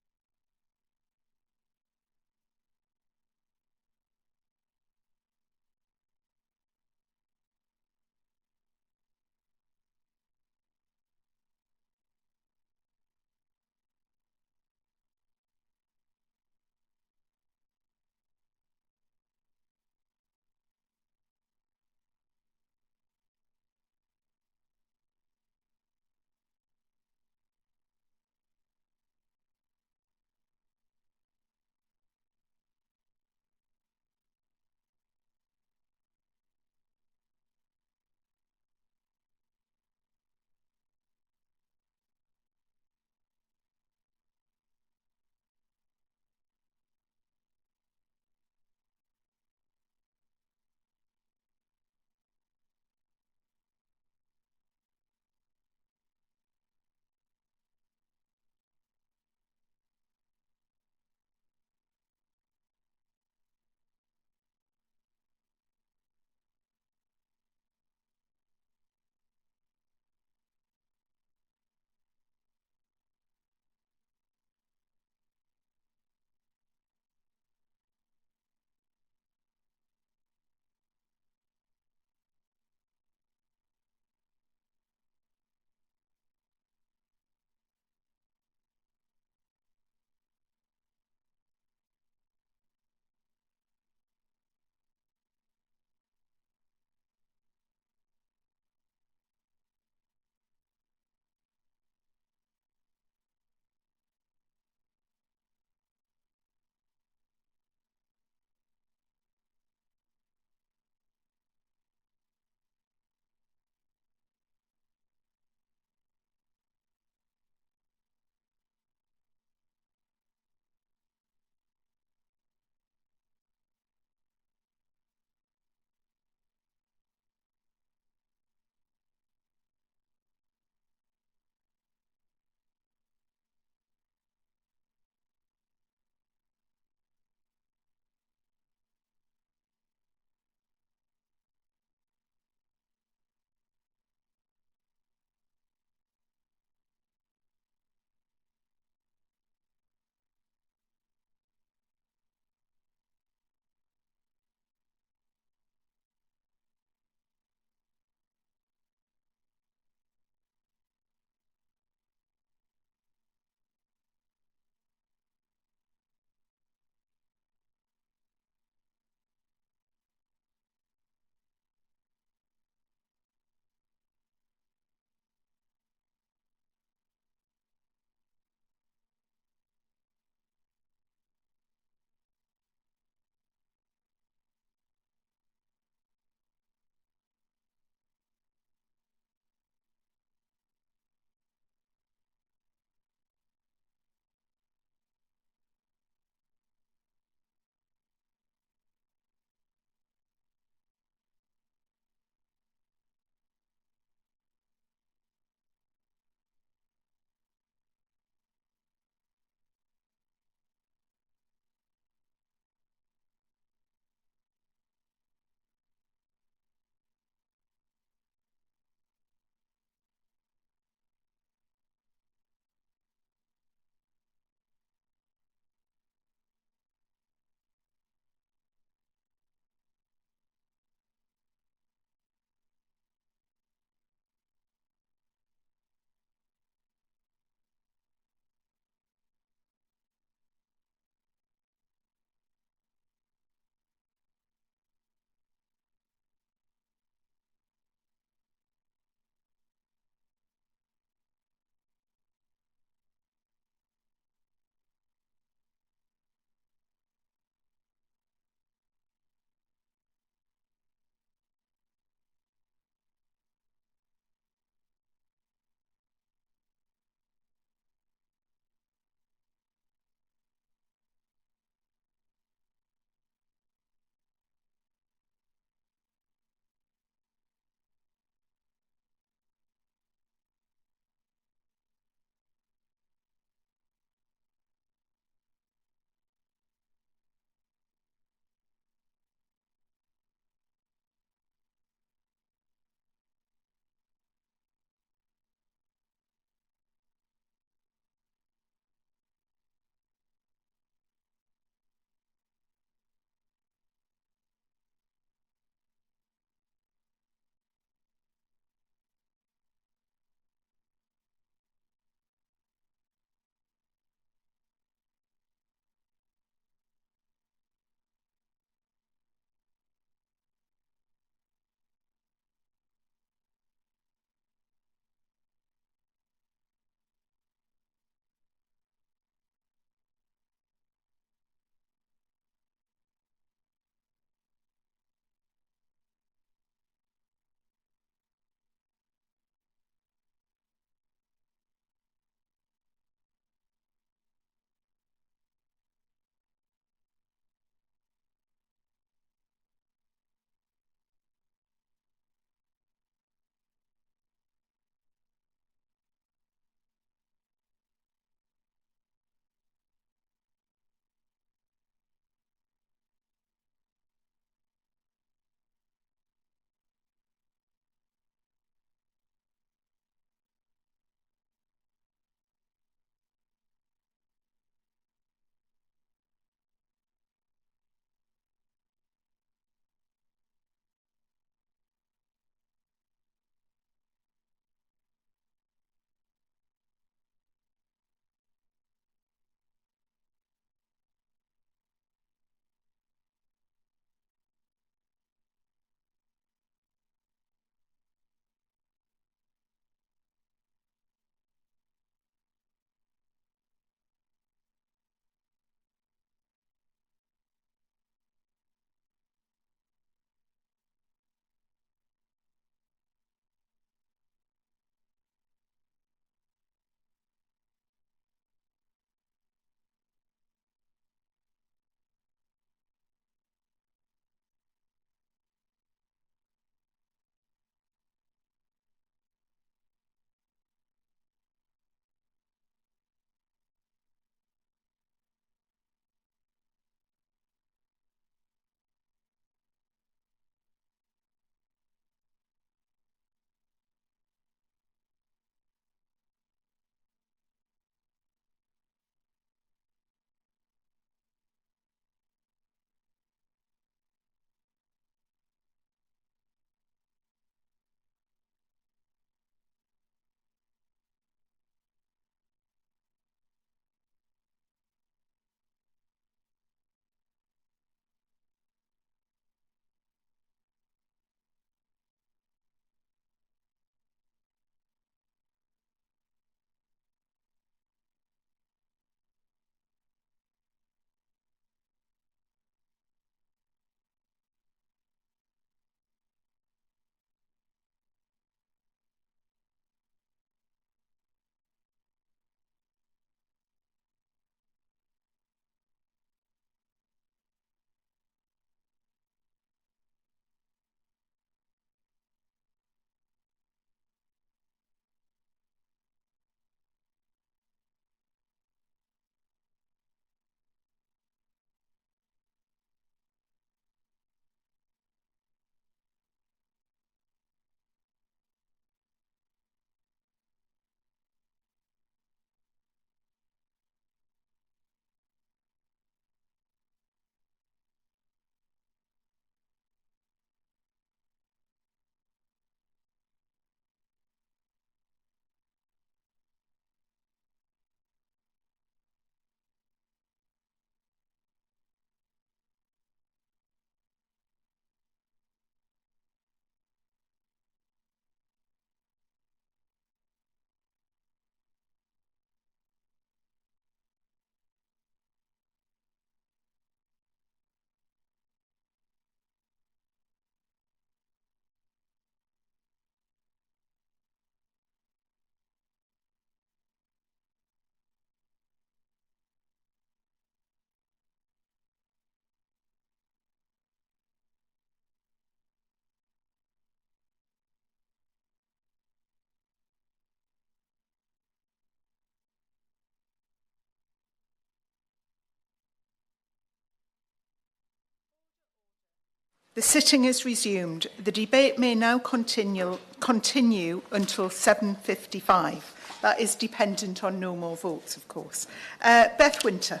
The sitting is resumed. The debate may now continue until 7:55. That is dependent on no more votes, of course. Beth Winter.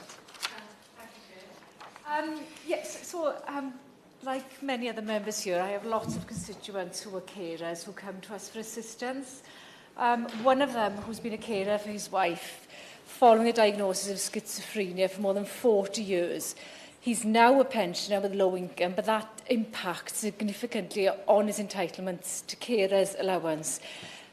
Yes, so like many other members here, I have lots of constituents who are carers who come to us for assistance. One of them, who's been a carer for his wife, following a diagnosis of schizophrenia for more than 40 years. He's now a pensioner with low income, but that impacts significantly on his entitlements to carers allowance.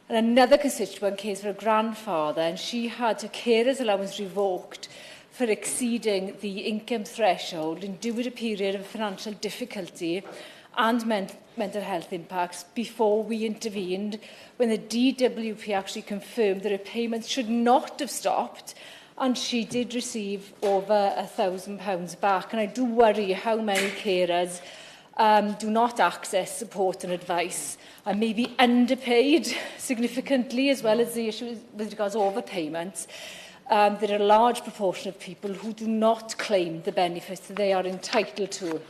And another constituent cares for a grandfather, and she had her carers allowance revoked for exceeding the income threshold and due to a period of financial difficulty and mental health impacts before we intervened, when the DWP actually confirmed that her payments should not have stopped, and she did receive over £1,000 back. And I do worry how many carers do not access support and advice and may be underpaid significantly, as well as the issue with regards to overpayments. There are a large proportion of people who do not claim the benefits that they are entitled to.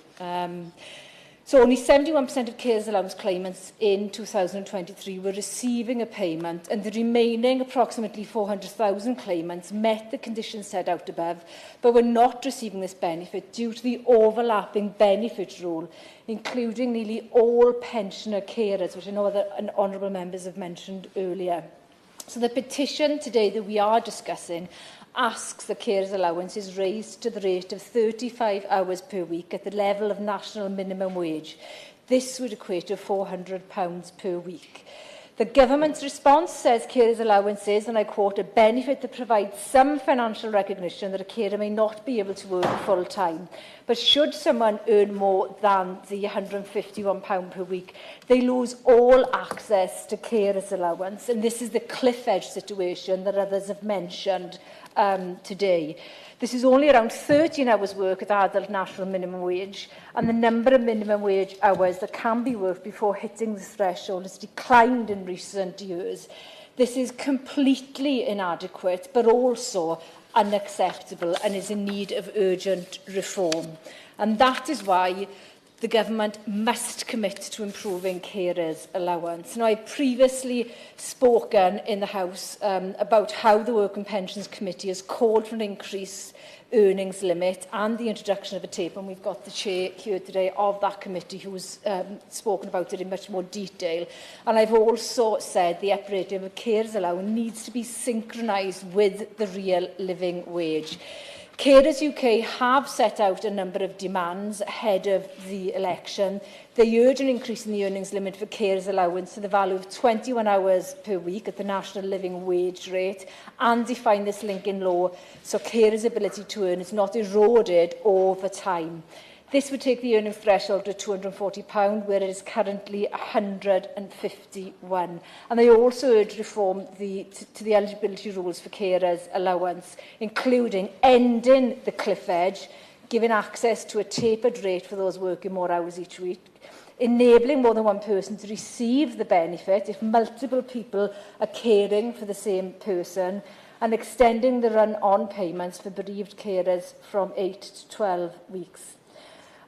So only 71% of carers allowance claimants in 2023 were receiving a payment, and the remaining approximately 400,000 claimants met the conditions set out above, but were not receiving this benefit due to the overlapping benefit rule, including nearly all pensioner carers, which I know other honourable members have mentioned earlier. So the petition today that we are discussing asks the carers allowance is raised to the rate of 35 hours per week at the level of national minimum wage. This would equate to £400 per week. The government's response says carers allowance is, and I quote, a benefit that provides some financial recognition that a carer may not be able to work full time. But should someone earn more than the £151 per week, they lose all access to carers allowance. And this is the cliff edge situation that others have mentioned today. This is only around 13 hours work at adult national minimum wage, and the number of minimum wage hours that can be worked before hitting the threshold has declined in recent years. This is completely inadequate, but also unacceptable, and is in need of urgent reform. And that is why the government must commit to improving carers' allowance. Now, I've previously spoken in the House about how the Work and Pensions Committee has called for an increased earnings limit and the introduction of a tape, and we've got the chair here today of that committee who has spoken about it in much more detail. And I've also said the uprating of a carers' allowance needs to be synchronised with the real living wage. Carers UK have set out a number of demands ahead of the election. They urge an increase in the earnings limit for carers allowance to the value of 21 hours per week at the national living wage rate, and define this link in law so carers' ability to earn is not eroded over time. This would take the earnings threshold to £240, where it is currently £151. And they also urge reform to the eligibility rules for carers' allowance, including ending the cliff edge, giving access to a tapered rate for those working more hours each week, enabling more than one person to receive the benefit if multiple people are caring for the same person, and extending the run-on payments for bereaved carers from 8 to 12 weeks.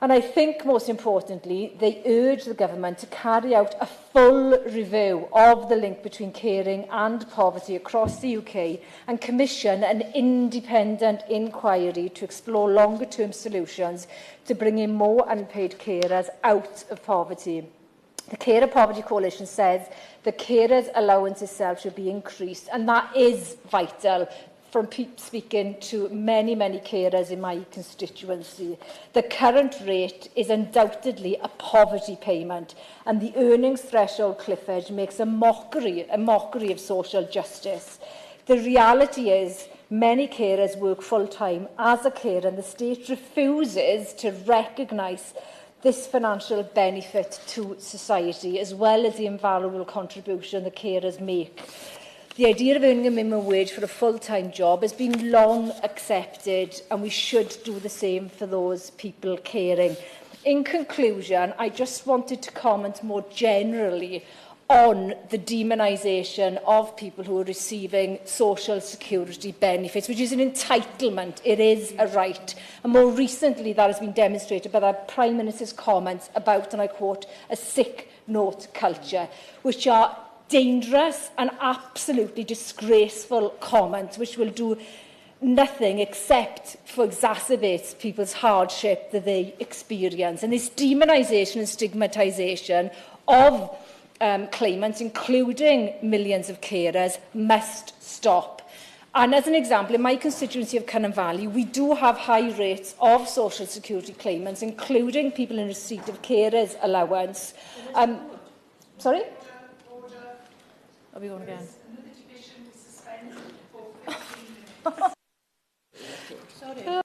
And I think, most importantly, they urge the government to carry out a full review of the link between caring and poverty across the UK and commission an independent inquiry to explore longer-term solutions to bring in more unpaid carers out of poverty. The Carer Poverty Coalition says the carers' allowance itself should be increased, and that is vital from speaking to many carers in my constituency. The current rate is undoubtedly a poverty payment, and the earnings threshold cliff edge makes a mockery of social justice. The reality is many carers work full-time as a carer, and the state refuses to recognise this financial benefit to society, as well as the invaluable contribution the carers make. The idea of earning a minimum wage for a full-time job has been long accepted, and we should do the same for those people caring. In conclusion, I just wanted to comment more generally on the demonisation of people who are receiving social security benefits, which is an entitlement. It is a right. And more recently, that has been demonstrated by the Prime Minister's comments about, and I quote, a sick note culture, which are dangerous and absolutely disgraceful comments, which will do nothing except for exacerbate people's hardship that they experience. And this demonisation and stigmatisation of claimants, including millions of carers, must stop. And as an example, in my constituency of Cynnon Valley, we do have high rates of social security claimants, including people in receipt of carers allowance. Sorry? Are we on again? Sorry.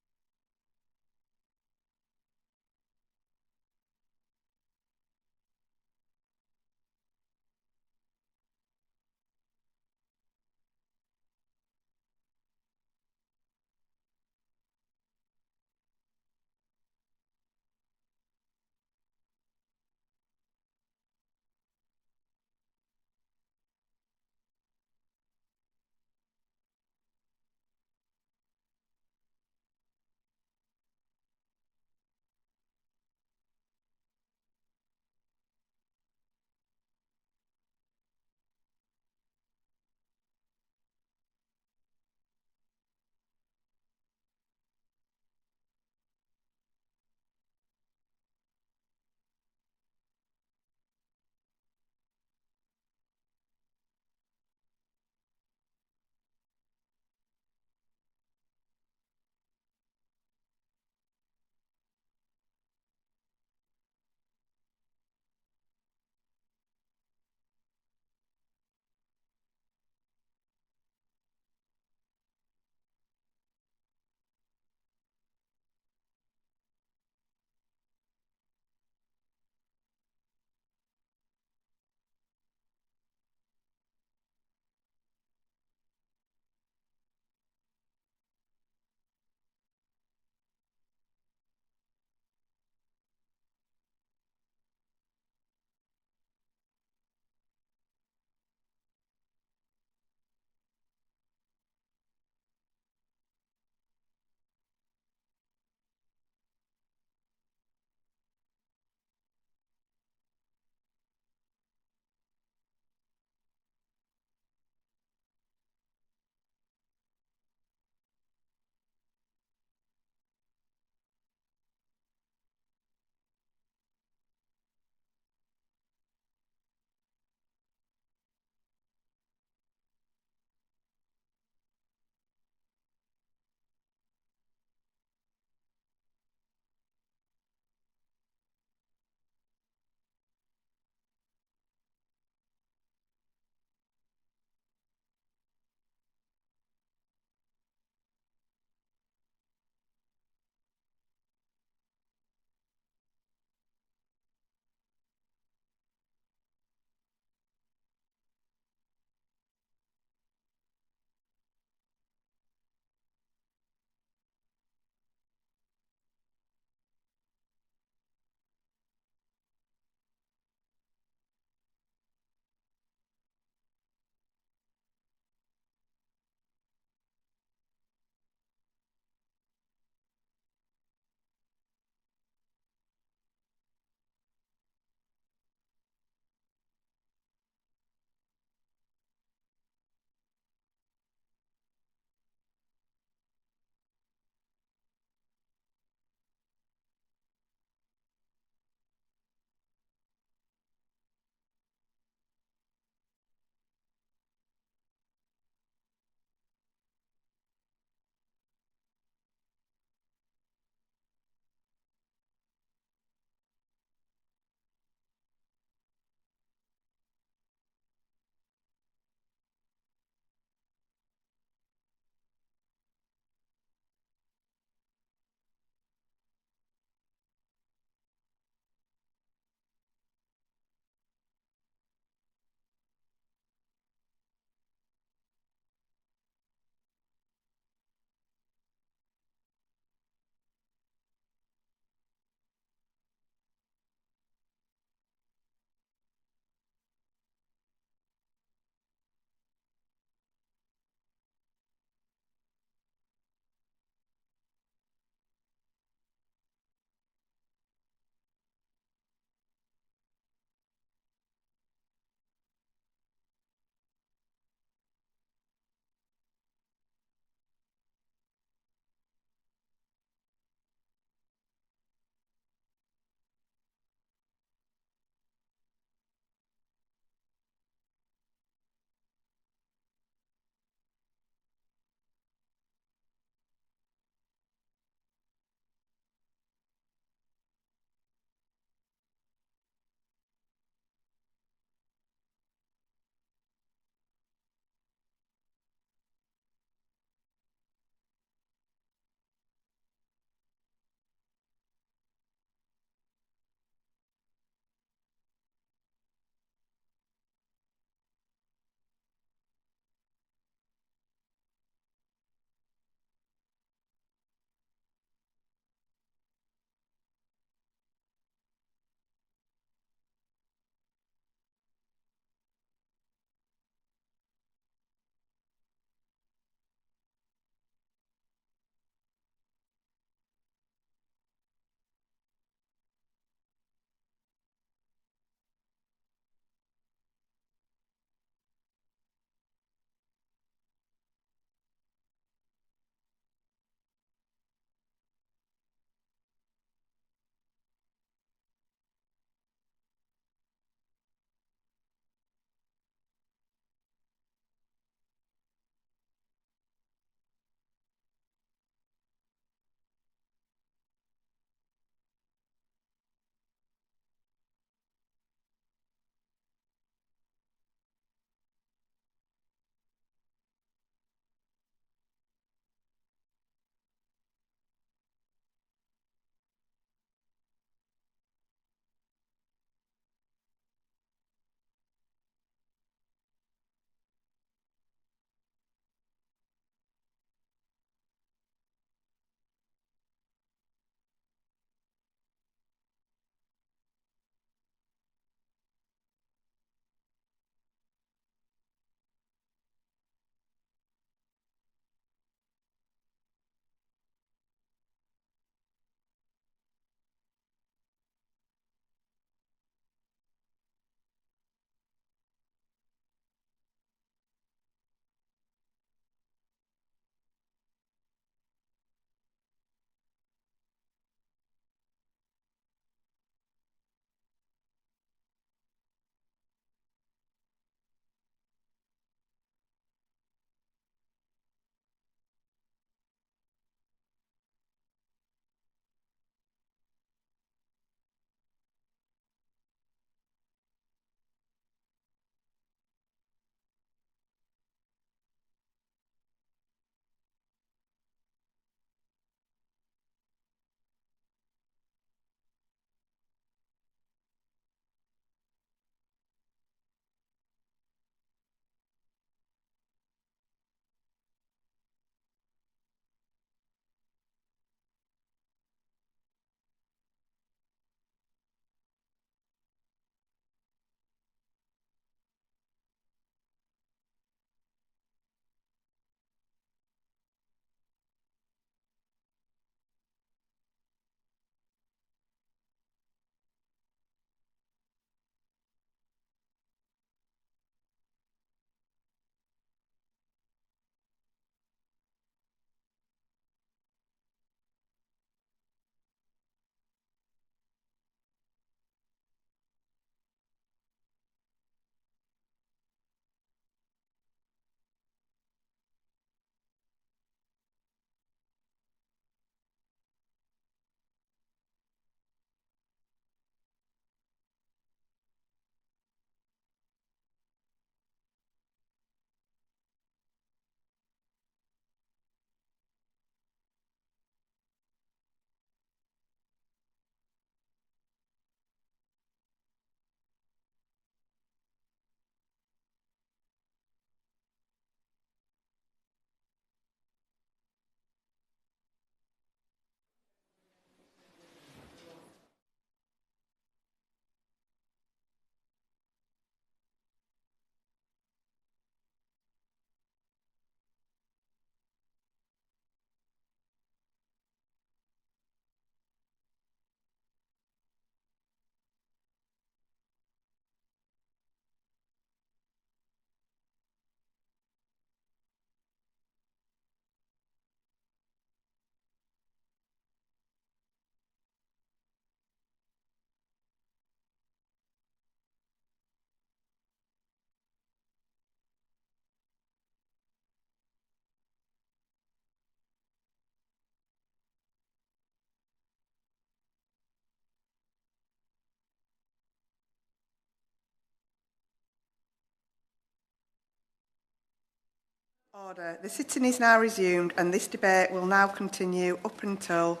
Order. The sitting is now resumed and this debate will now continue up until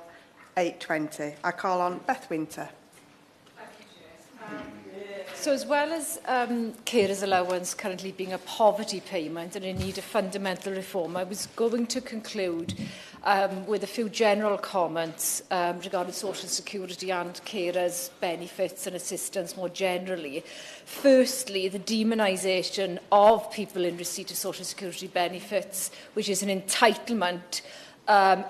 8:20. I call on Beth Winter. So as well as carers allowance currently being a poverty payment and in need of fundamental reform, I was going to conclude with a few general comments regarding social security and carers benefits and assistance more generally. Firstly, the demonisation of people in receipt of social security benefits, which is an entitlement,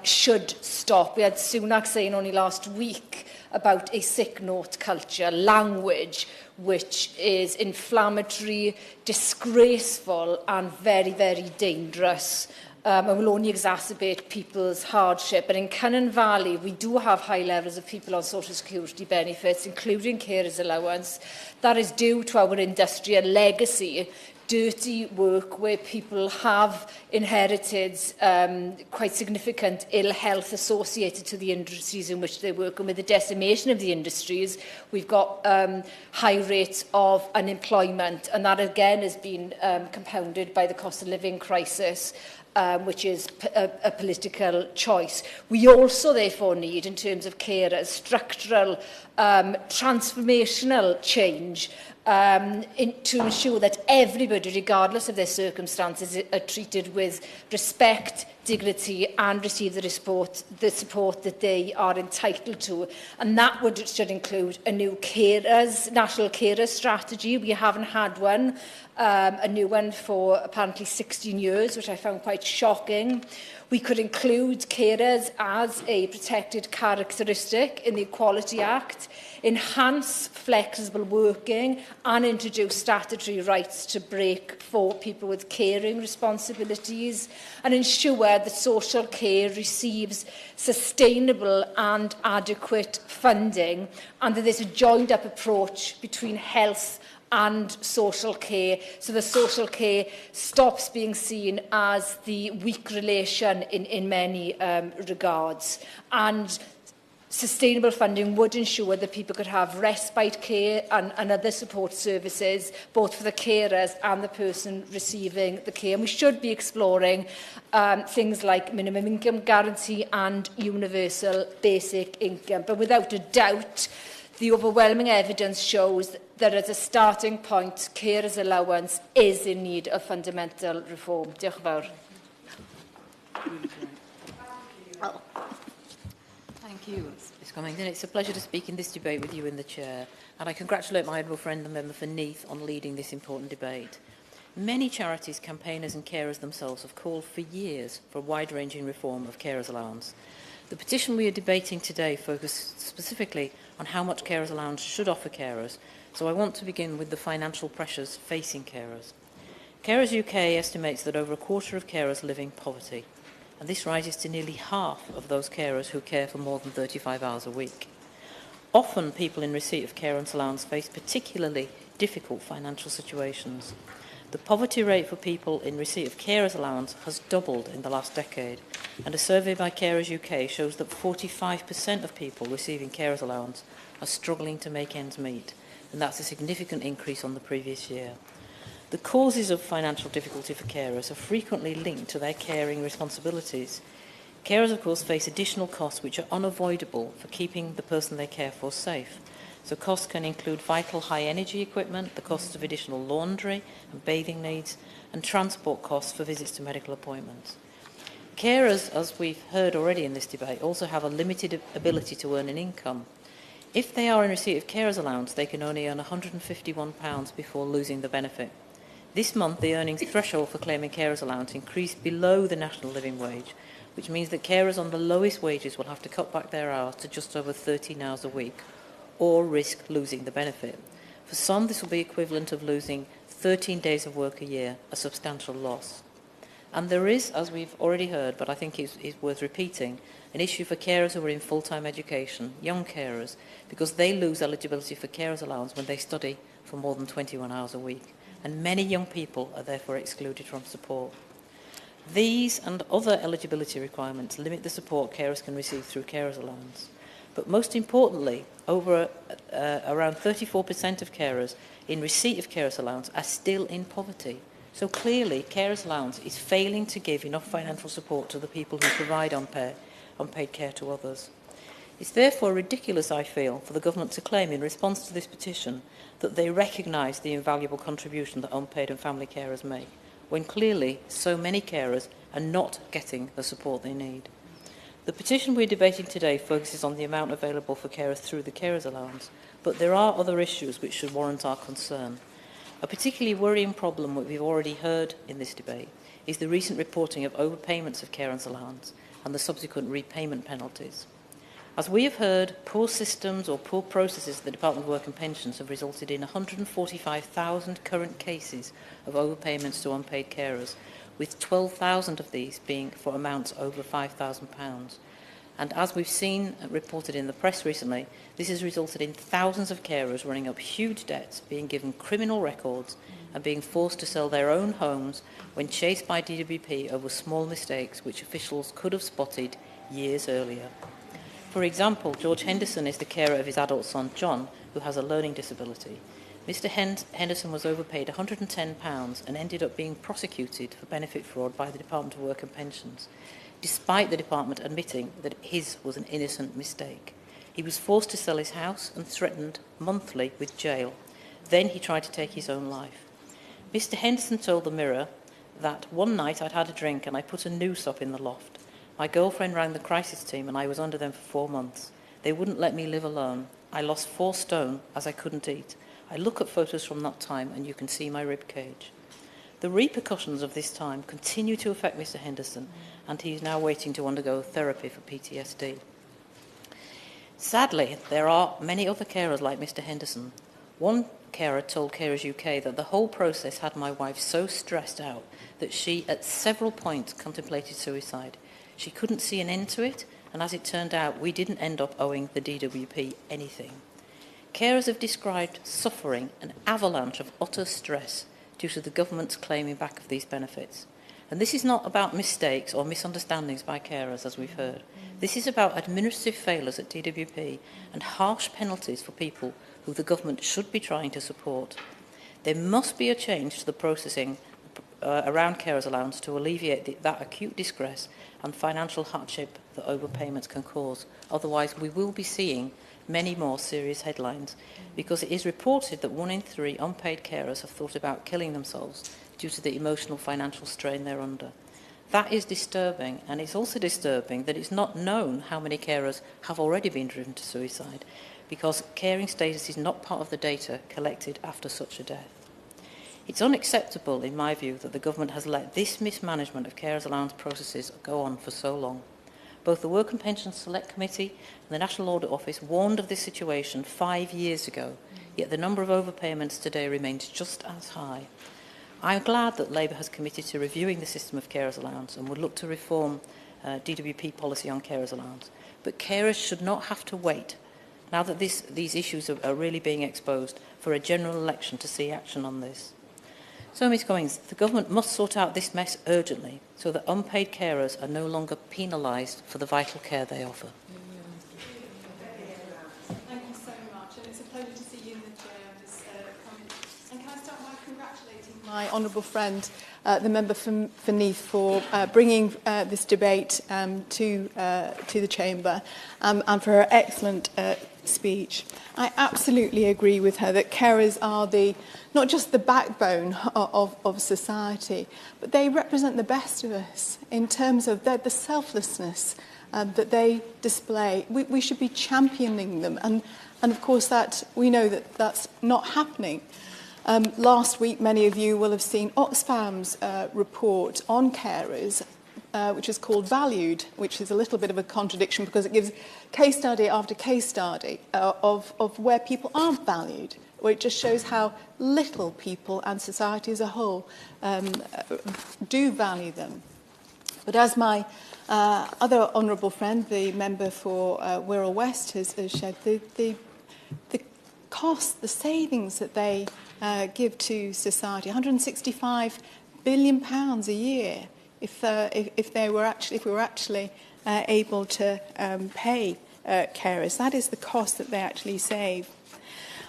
should stop. We had Sunak saying only last week about a sick note culture, language which is inflammatory, disgraceful and very, very dangerous and will only exacerbate people's hardship. And in Cynon Valley, we do have high levels of people on social security benefits, including carers allowance. That is due to our industrial legacy, dirty work where people have inherited quite significant ill health associated to the industries in which they work. And with the decimation of the industries, we've got high rates of unemployment. And that again has been compounded by the cost of living crisis, which is a political choice. We also therefore need, in terms of carers, structural transformational change to ensure that everybody, regardless of their circumstances, are treated with respect, dignity and receive the support that they are entitled to. And that should include a new national carers strategy. We haven't had one, a new one for apparently 16 years, which I found quite shocking. We could include carers as a protected characteristic in the Equality Act, enhance flexible working and introduce statutory rights to break for people with caring responsibilities, and ensure that social care receives sustainable and adequate funding, and that there's a joined up approach between health and social care, so the social care stops being seen as the weak relation in many regards. And sustainable funding would ensure that people could have respite care and other support services, both for the carers and the person receiving the care. And we should be exploring things like minimum income guarantee and universal basic income. But without a doubt, the overwhelming evidence shows that as a starting point, carers allowance is in need of fundamental reform. Diolch yn fawr. Thank you, Ms Cummington. It's a pleasure to speak in this debate with you in the Chair, and I congratulate my honourable friend, the member for Neath, on leading this important debate. Many charities, campaigners and carers themselves have called for years for a wide-ranging reform of carers allowance. The petition we are debating today focuses specifically on how much carers allowance should offer carers, so I want to begin with the financial pressures facing carers. Carers UK estimates that over a quarter of carers live in poverty, and this rises to nearly half of those carers who care for more than 35 hours a week. Often people in receipt of carers allowance face particularly difficult financial situations. The poverty rate for people in receipt of carers allowance has doubled in the last decade, and a survey by Carers UK shows that 45% of people receiving carers allowance are struggling to make ends meet, and that's a significant increase on the previous year. The causes of financial difficulty for carers are frequently linked to their caring responsibilities. Carers, of course, face additional costs which are unavoidable for keeping the person they care for safe. So costs can include vital high-energy equipment, the cost of additional laundry and bathing needs, and transport costs for visits to medical appointments. Carers, as we've heard already in this debate, also have a limited ability to earn an income. If they are in receipt of carers allowance, they can only earn £151 before losing the benefit. This month, the earnings threshold for claiming carers allowance increased below the national living wage, which means that carers on the lowest wages will have to cut back their hours to just over 13 hours a week, or risk losing the benefit. For some, this will be equivalent of losing 13 days of work a year, a substantial loss. And there is, as we've already heard, but I think it's worth repeating, an issue for carers who are in full-time education, young carers, because they lose eligibility for carers allowance when they study for more than 21 hours a week. And many young people are therefore excluded from support. These and other eligibility requirements limit the support carers can receive through carers allowance. But most importantly, around 34% of carers in receipt of carers allowance are still in poverty, So clearly, carers allowance is failing to give enough financial support to the people who provide unpaid care to others. It's therefore ridiculous, I feel, for the government to claim in response to this petition that they recognise the invaluable contribution that unpaid and family carers make, when clearly so many carers are not getting the support they need. The petition we're debating today focuses on the amount available for carers through the carers allowance, but there are other issues which should warrant our concern. A particularly worrying problem that we've already heard in this debate is the recent reporting of overpayments of carers allowance and the subsequent repayment penalties. As we have heard, poor systems or poor processes at the Department of Work and Pensions have resulted in 145,000 current cases of overpayments to unpaid carers, with 12,000 of these being for amounts over £5,000. And as we've seen reported in the press recently, this has resulted in thousands of carers running up huge debts, being given criminal records and being forced to sell their own homes when chased by DWP over small mistakes which officials could have spotted years earlier. For example, George Henderson is the carer of his adult son, John, who has a learning disability. Mr. Henderson was overpaid £110 and ended up being prosecuted for benefit fraud by the Department of Work and Pensions, despite the department admitting that his was an innocent mistake. He was forced to sell his house and threatened monthly with jail. Then he tried to take his own life. Mr. Henderson told the Mirror that one night I'd had a drink and I put a noose up in the loft. My girlfriend rang the crisis team and I was under them for 4 months. They wouldn't let me live alone. I lost 4 stone as I couldn't eat. I look at photos from that time and you can see my rib cage. The repercussions of this time continue to affect Mr. Henderson, and he is now waiting to undergo therapy for PTSD. Sadly, there are many other carers like Mr. Henderson. One carer told Carers UK that the whole process had my wife so stressed out that she, at several points, contemplated suicide. She couldn't see an end to it, and as it turned out, we didn't end up owing the DWP anything. Carers have described suffering an avalanche of utter stress due to the government's claiming back of these benefits. And this is not about mistakes or misunderstandings by carers, as we've heard. This is about administrative failures at DWP and harsh penalties for people who the government should be trying to support. There must be a change to the processing around carers allowance to alleviate that acute distress and financial hardship that overpayments can cause. Otherwise, we will be seeing many more serious headlines, because it is reported that 1 in 3 unpaid carers have thought about killing themselves due to the emotional financial strain they're under. That is disturbing, and it's also disturbing that it's not known how many carers have already been driven to suicide, because caring status is not part of the data collected after such a death. It's unacceptable, in my view, that the government has let this mismanagement of carers allowance processes go on for so long. Both the Work and Pensions Select Committee and the National Audit Office warned of this situation 5 years ago, yet the number of overpayments today remains just as high. I'm glad that Labour has committed to reviewing the system of carers allowance and would look to reform DWP policy on carers allowance. But carers should not have to wait, now that these issues are really being exposed, for a general election to see action on this. So, Ms Cummings, the government must sort out this mess urgently so that unpaid carers are no longer penalised for the vital care they offer. Thank you so much, and it's a pleasure to see you in the chair of this committee. And can I start by congratulating my honourable friend, the member for Neath, for bringing this debate to the Chamber and for her excellent speech. I absolutely agree with her that carers are not just the backbone of society, but they represent the best of us in terms of the selflessness that they display. We should be championing them, and of course that we know that that's not happening. Last week, many of you will have seen Oxfam's report on carers, which is called Valued, which is a little bit of a contradiction because it gives case study after case study of where people aren't valued, where it just shows how little people and society as a whole do value them. But as my other honourable friend, the member for Wirral West, has shared, the cost, the savings that they give to society, £165 billion a year, if we were actually able to pay carers. That is the cost that they actually save.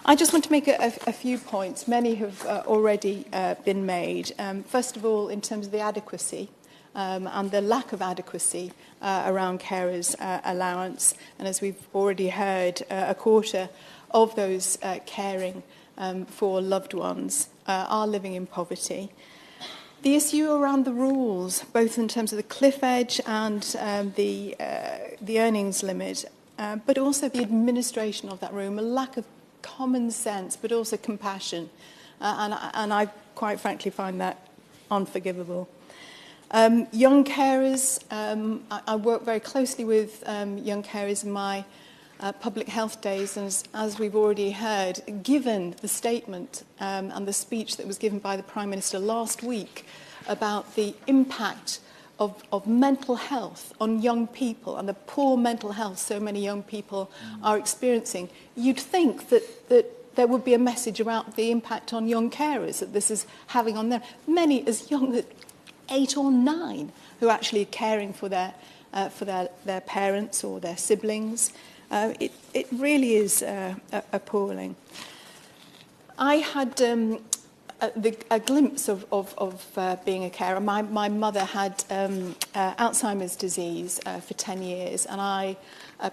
I just want to make a few points. Many have already been made. First of all, in terms of the adequacy and the lack of adequacy around carers' allowance. And as we've already heard, a quarter of those caring for loved ones are living in poverty. The issue around the rules, both in terms of the cliff edge and the earnings limit, but also the administration of that room, a lack of common sense, but also compassion. And I quite frankly find that unforgivable. Young carers, I work very closely with young carers in my public health days, and as we've already heard, given the statement and the speech that was given by the Prime Minister last week about the impact of mental health on young people and the poor mental health so many young people are experiencing, you'd think that there would be a message about the impact on young carers that this is having on them. Many as young as 8 or 9 who actually are caring for their parents or their siblings. It really is appalling. I had a glimpse of being a carer. My mother had Alzheimer's disease for 10 years, and I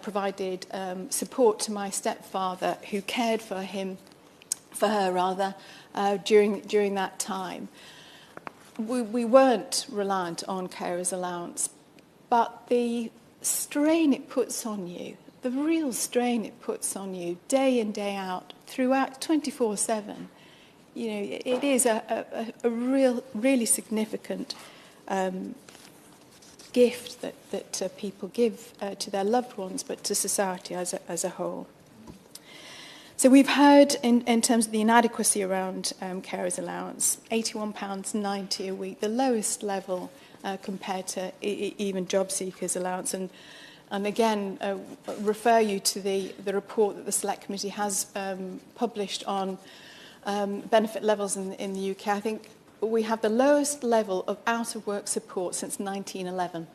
provided support to my stepfather, who cared for her during that time. We weren't reliant on carers' allowance, but the strain it puts on you, the real strain it puts on you day in, day out, throughout 24/7, it is a really significant gift that people give to their loved ones, but to society as a whole. So we've heard in terms of the inadequacy around carers' allowance, £81.90 a week, the lowest level compared to even job seekers' allowance. And again, refer you to the report that the Select Committee has published on benefit levels in the UK. I think we have the lowest level of out-of-work support since 1911.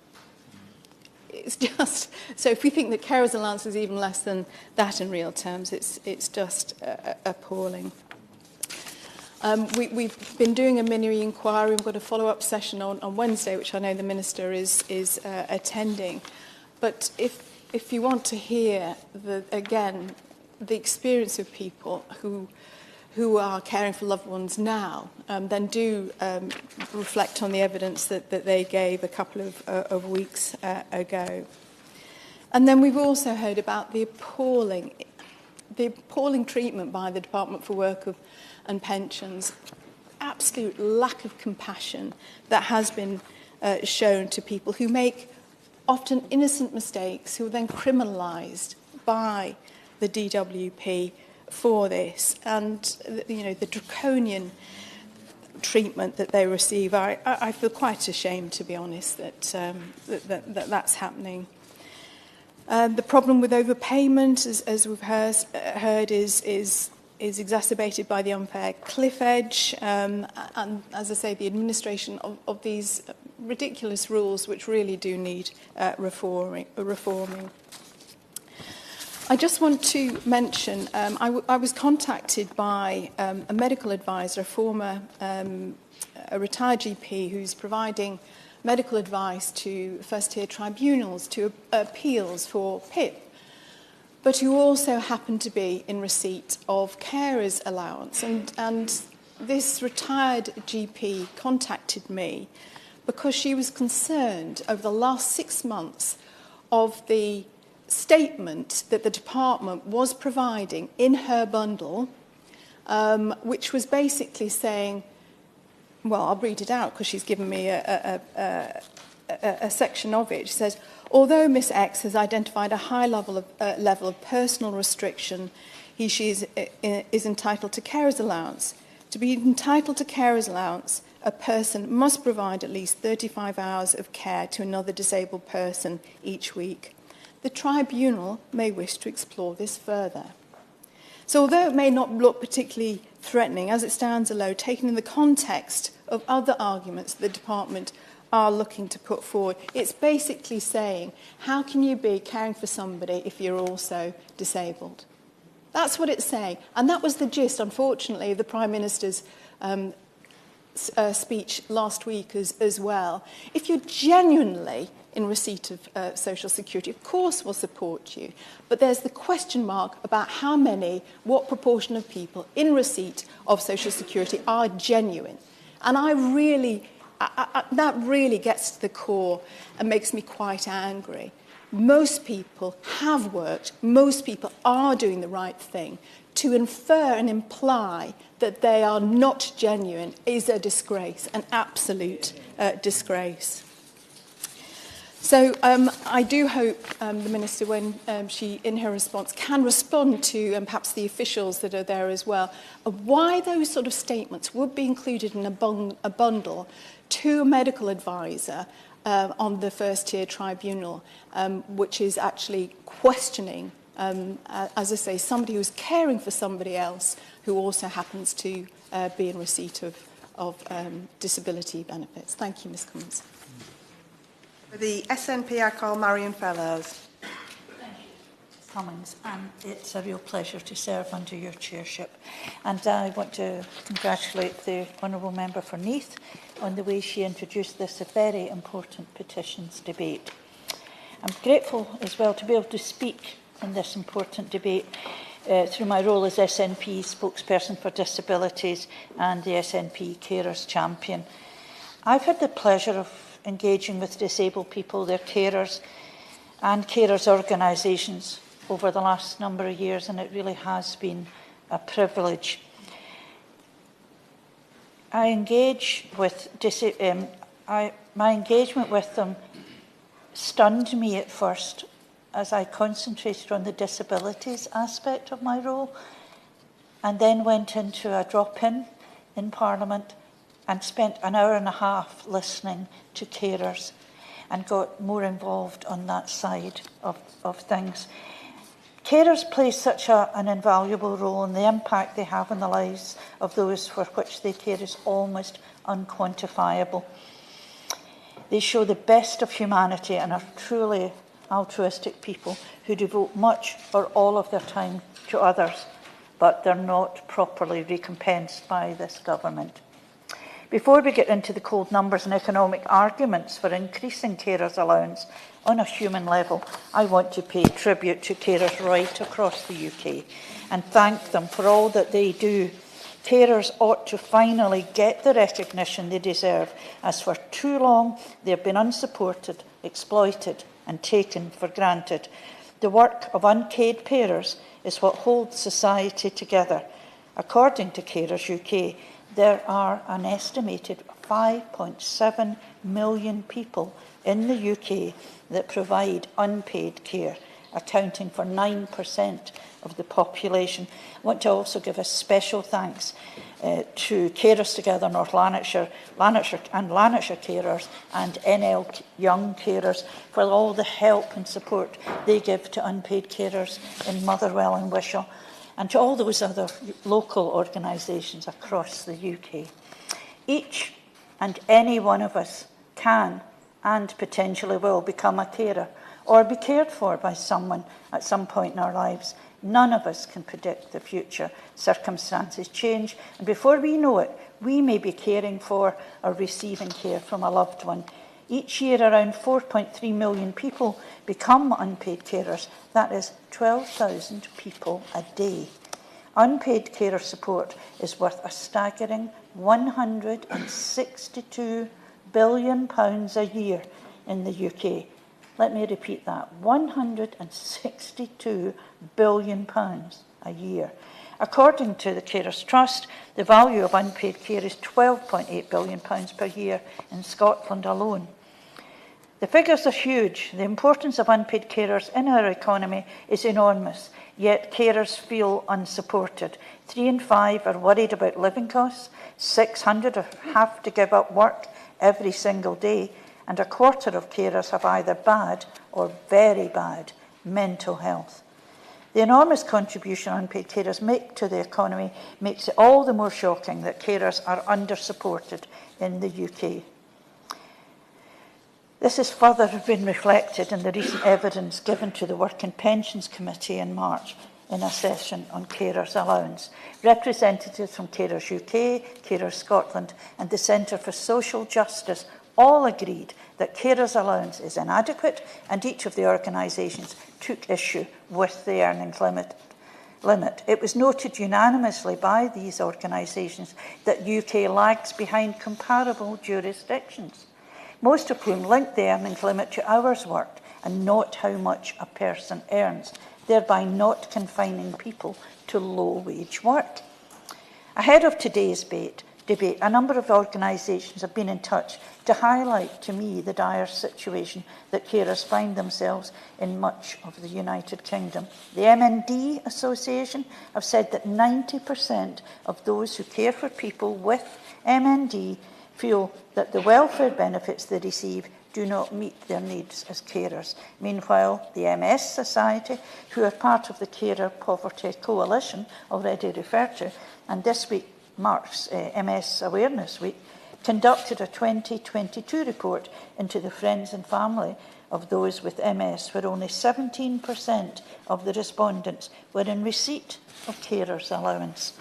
It's just, so if we think that carers' allowance is even less than that in real terms, it's just appalling. We've been doing a mini inquiry. We've got a follow-up session on Wednesday, which I know the Minister is attending. But if you want to hear, the experience of people who are caring for loved ones now, then do reflect on the evidence that they gave a couple of weeks ago. And then we've also heard about the appalling treatment by the Department for Work and Pensions, absolute lack of compassion that has been shown to people who make often innocent mistakes, who are then criminalised by the DWP for this, and the draconian treatment that they receive. I feel quite ashamed, to be honest, that's happening. The problem with overpayment, as we've heard, is exacerbated by the unfair cliff edge, and as I say, the administration of these ridiculous rules, which really do need reforming. I just want to mention, I was contacted by a medical advisor, a retired GP, who's providing medical advice to first-tier tribunals, to appeals for PIP, but who also happened to be in receipt of carers' allowance. And this retired GP contacted me because she was concerned over the last 6 months of the statement that the department was providing in her bundle, which was basically saying, well, I'll read it out because she's given me a section of it. She says, although Miss X has identified a high level of personal restriction, she is entitled to carers' allowance. To be entitled to carers' allowance, a person must provide at least 35 hours of care to another disabled person each week. The tribunal may wish to explore this further. So although it may not look particularly threatening, as it stands alone, taken in the context of other arguments the department are looking to put forward, it's basically saying, how can you be caring for somebody if you're also disabled? That's what it's saying. And that was the gist, unfortunately, of the Prime Minister's speech last week as well. If you're genuinely in receipt of Social Security, of course we'll support you. But there's the question mark about how many, what proportion of people in receipt of Social Security are genuine. And that really gets to the core and makes me quite angry. Most people have worked, most people are doing the right thing. To infer and imply that they are not genuine is a disgrace, an absolute disgrace. So I do hope the Minister, when she, in her response, can respond to, and perhaps the officials that are there as well, of why those sort of statements would be included in a bundle to a medical advisor on the first-tier tribunal, which is actually questioning, as I say, somebody who's caring for somebody else who also happens to be in receipt of disability benefits. Thank you, Ms Cummins. For the SNP, I call Marion Fellows. Thank you, Ms Cummins, and it's a real pleasure to serve under your chairship. And I want to congratulate the Honourable Member for Neath on the way she introduced this very important petitions debate. I'm grateful as well to be able to speak in this important debate through my role as SNP spokesperson for disabilities and the SNP Carers Champion. I've had the pleasure of engaging with disabled people, their carers and carers organisations over the last number of years, and it really has been a privilege. I engage with my engagement with them stunned me at first as I concentrated on the disabilities aspect of my role, and then went into a drop-in in Parliament and spent an hour and a half listening to carers and got more involved on that side of things. Carers play such an invaluable role, and the impact they have on the lives of those for which they care is almost unquantifiable. They show the best of humanity and are truly altruistic people who devote much or all of their time to others, but they're not properly recompensed by this government. Before we get into the cold numbers and economic arguments for increasing carers' allowance on a human level, I want to pay tribute to carers right across the UK and thank them for all that they do. Carers ought to finally get the recognition they deserve, as for too long they have been unsupported, exploited and taken for granted. The work of unpaid carers is what holds society together. According to Carers UK, there are an estimated 5.7 million people in the UK that provide unpaid care, accounting for 9% of the population. I want to also give a special thanks to Carers Together North Lanarkshire and Lanarkshire Carers and NL Young Carers for all the help and support they give to unpaid carers in Motherwell and Wishaw, and to all those other local organisations across the UK. Each and any one of us can and potentially will become a carer or be cared for by someone at some point in our lives. None of us can predict the future. Circumstances change, and before we know it, we may be caring for or receiving care from a loved one. Each year, around 4.3 million people become unpaid carers. That is 12,000 people a day. Unpaid carer support is worth a staggering £162 billion a year in the UK. Let me repeat that, £162 billion a year. According to the Carers Trust, the value of unpaid care is £12.8 billion per year in Scotland alone. The figures are huge. The importance of unpaid carers in our economy is enormous, yet carers feel unsupported. 3 in 5 are worried about living costs, 600 have to give up work every single day, and a quarter of carers have either bad or very bad mental health. The enormous contribution unpaid carers make to the economy makes it all the more shocking that carers are under-supported in the UK. This has further been reflected in the recent evidence given to the Work and Pensions Committee in March. in a session on carers allowance. Representatives from Carers UK, Carers Scotland and the Centre for Social Justice all agreed that carers allowance is inadequate, and each of the organisations took issue with the earnings limit. It was noted unanimously by these organisations that UK lags behind comparable jurisdictions, most of whom linked the earnings limit to hours worked and not how much a person earns, thereby not confining people to low-wage work. Ahead of today's debate, a number of organisations have been in touch to highlight to me the dire situation that carers find themselves in much of the United Kingdom. The MND Association have said that 90% of those who care for people with MND feel that the welfare benefits they receive do not meet their needs as carers. Meanwhile, the MS Society, who are part of the Carer Poverty Coalition already referred to, and this week marks MS Awareness Week, conducted a 2022 report into the friends and family of those with MS, where only 17% of the respondents were in receipt of carers allowance.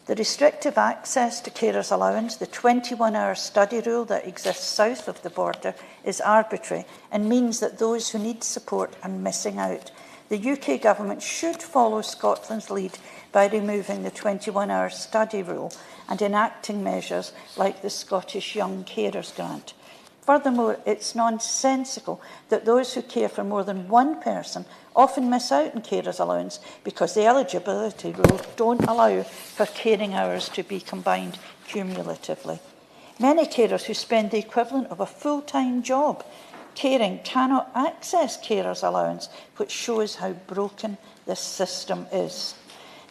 The restrictive access to carers allowance, the 21-hour study rule that exists south of the border, is arbitrary and means that those who need support are missing out. The UK government should follow Scotland's lead by removing the 21-hour study rule and enacting measures like the Scottish Young Carers Grant. Furthermore, it's nonsensical that those who care for more than one person often miss out on carers allowance because the eligibility rules don't allow for caring hours to be combined cumulatively. Many carers who spend the equivalent of a full-time job caring cannot access carers allowance, which shows how broken this system is.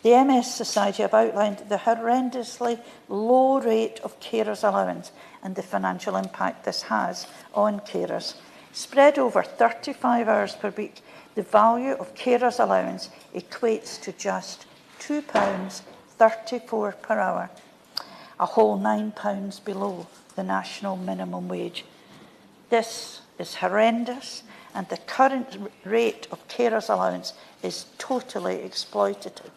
The MS Society have outlined the horrendously low rate of carers allowance and the financial impact this has on carers. Spread over 35 hours per week, the value of carers allowance equates to just £2.34 per hour, a whole £9 below the national minimum wage. This is horrendous, and the current rate of carers allowance is totally exploitative.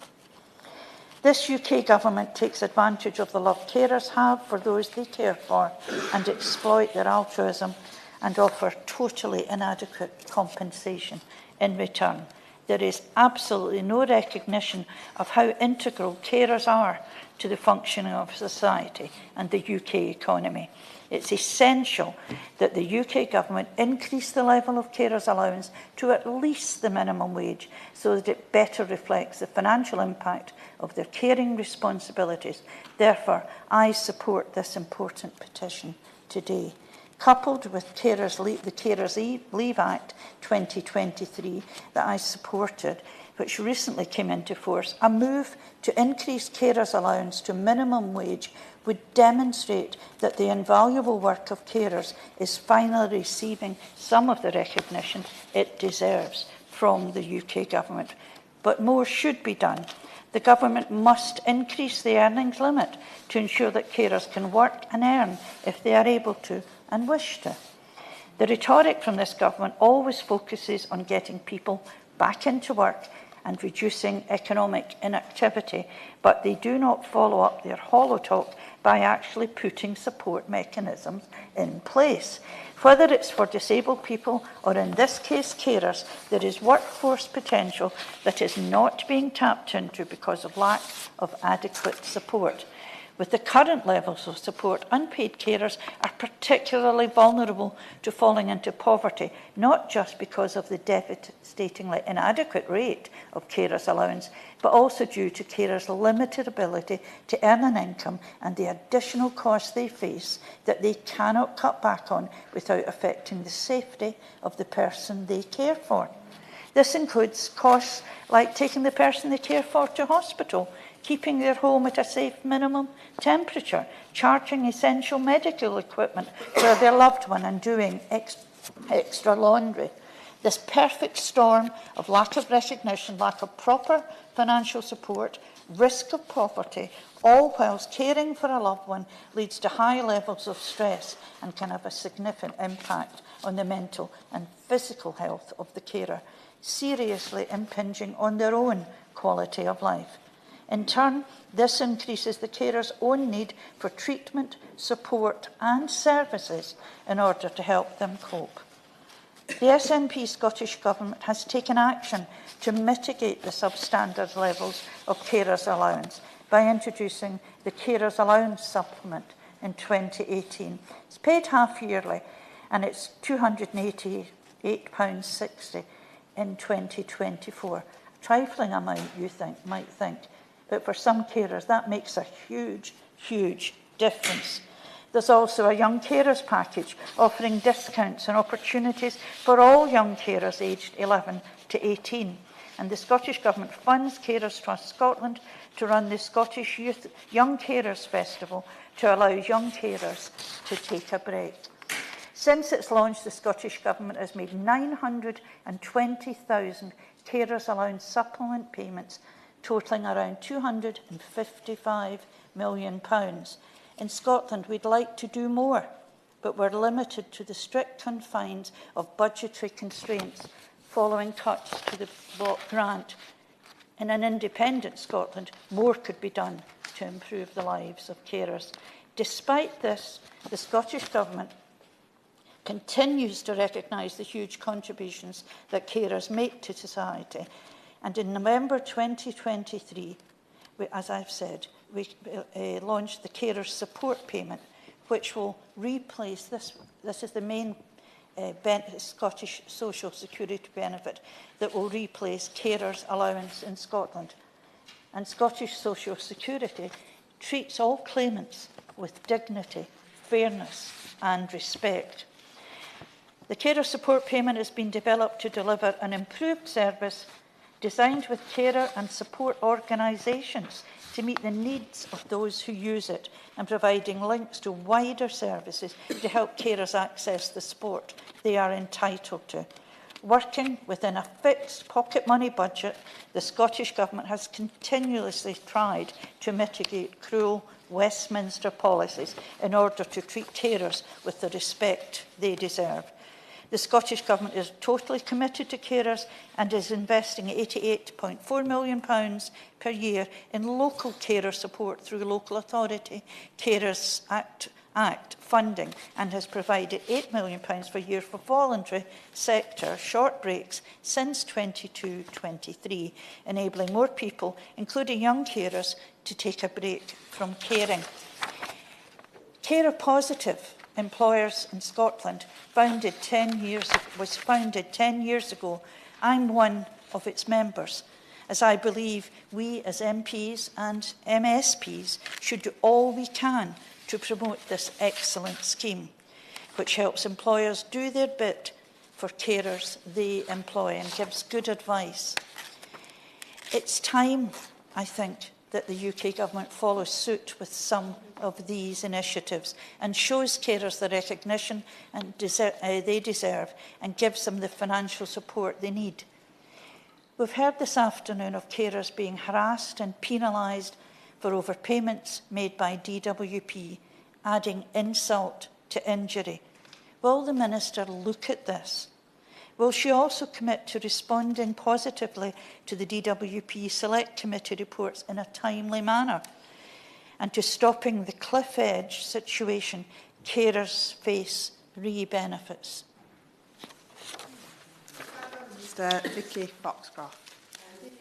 This UK government takes advantage of the love carers have for those they care for and exploit their altruism and offer totally inadequate compensation in return. There is absolutely no recognition of how integral carers are to the functioning of society and the UK economy. It's essential that the UK government increase the level of carers allowance to at least the minimum wage so that it better reflects the financial impact of their caring responsibilities. Therefore, I support this important petition today. Coupled with the Carers Leave Act 2023 that I supported, which recently came into force, a move to increase carers allowance to minimum wage would demonstrate that the invaluable work of carers is finally receiving some of the recognition it deserves from the UK government. But more should be done. The government must increase the earnings limit to ensure that carers can work and earn if they are able to and wish to. The rhetoric from this government always focuses on getting people back into work and reducing economic inactivity, but they do not follow up their hollow talk by actually putting support mechanisms in place. Whether it's for disabled people or, in this case, carers, there is workforce potential that is not being tapped into because of lack of adequate support. With the current levels of support, unpaid carers are particularly vulnerable to falling into poverty, not just because of the devastatingly inadequate rate of carers allowance, but also due to carers' limited ability to earn an income and the additional costs they face that they cannot cut back on without affecting the safety of the person they care for. This includes costs like taking the person they care for to hospital, keeping their home at a safe minimum temperature, charging essential medical equipment for their loved one and doing extra laundry. This perfect storm of lack of recognition, lack of proper financial support, risk of poverty, all whilst caring for a loved one, leads to high levels of stress and can have a significant impact on the mental and physical health of the carer, seriously impinging on their own quality of life. In turn, this increases the carer's own need for treatment, support and services in order to help them cope. The SNP Scottish Government has taken action to mitigate the substandard levels of carers' allowance by introducing the Carers Allowance Supplement in 2018. It's paid half-yearly and it's £288.60 in 2024. A trifling amount, you might think, but for some carers that makes a huge, huge difference. There's also a young carers package offering discounts and opportunities for all young carers aged 11 to 18. And the Scottish Government funds Carers Trust Scotland to run the Scottish Youth Young Carers Festival to allow young carers to take a break. Since its launch, the Scottish Government has made 920,000 Carers Allowance supplement payments, totalling around £255 million. In Scotland, we'd like to do more, but we're limited to the strict confines of budgetary constraints following cuts to the block grant. In an independent Scotland, more could be done to improve the lives of carers. Despite this, the Scottish Government continues to recognise the huge contributions that carers make to society. And in November 2023, as I've said, we launched the Carers Support Payment, which will replace this. This is the main Scottish social security benefit that will replace Carers Allowance in Scotland. And Scottish social security treats all claimants with dignity, fairness and respect. The Carer Support Payment has been developed to deliver an improved service designed with carer and support organisations to meet the needs of those who use it and providing links to wider services to help carers access the support they are entitled to. Working within a fixed pocket money budget, the Scottish Government has continuously tried to mitigate cruel Westminster policies in order to treat carers with the respect they deserve. The Scottish Government is totally committed to carers and is investing £88.4 million per year in local carer support through Local Authority Carers Act funding and has provided £8 million per year for voluntary sector short breaks since 2022-23, enabling more people, including young carers, to take a break from caring. Carer Positive Employers in Scotland was founded 10 years ago. I'm one of its members, as I believe we as MPs and MSPs should do all we can to promote this excellent scheme, which helps employers do their bit for carers they employ and gives good advice. It's time, I think, that the UK Government follows suit with some of these initiatives and shows carers the recognition and they deserve and gives them the financial support they need. We've heard this afternoon of carers being harassed and penalised for overpayments made by DWP, adding insult to injury. Will the Minister look at this? Will she also commit to responding positively to the DWP Select Committee reports in a timely manner and to stopping the cliff edge situation carers face re-benefits? Mr. Vicky Foxcroft.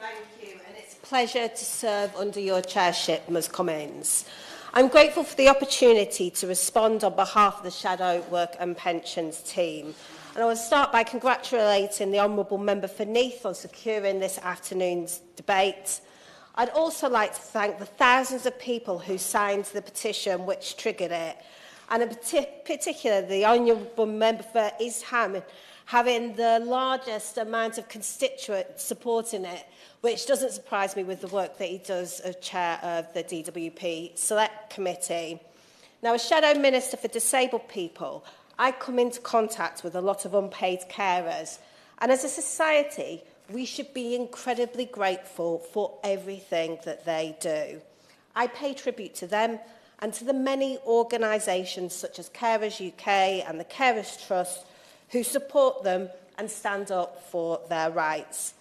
Thank you, and it's a pleasure to serve under your chairship, Ms Cummins. I'm grateful for the opportunity to respond on behalf of the Shadow Work and Pensions team. And I will start by congratulating the Honourable Member for Neath on securing this afternoon's debate. I'd also like to thank the thousands of people who signed the petition which triggered it, and in particular the Honourable Member for East Ham having the largest amount of constituents supporting it, which doesn't surprise me with the work that he does as chair of the DWP Select Committee. Now, as Shadow Minister for Disabled People, I come into contact with a lot of unpaid carers, and as a society, we should be incredibly grateful for everything that they do. I pay tribute to them and to the many organisations such as Carers UK and the Carers Trust who support them and stand up for their rights.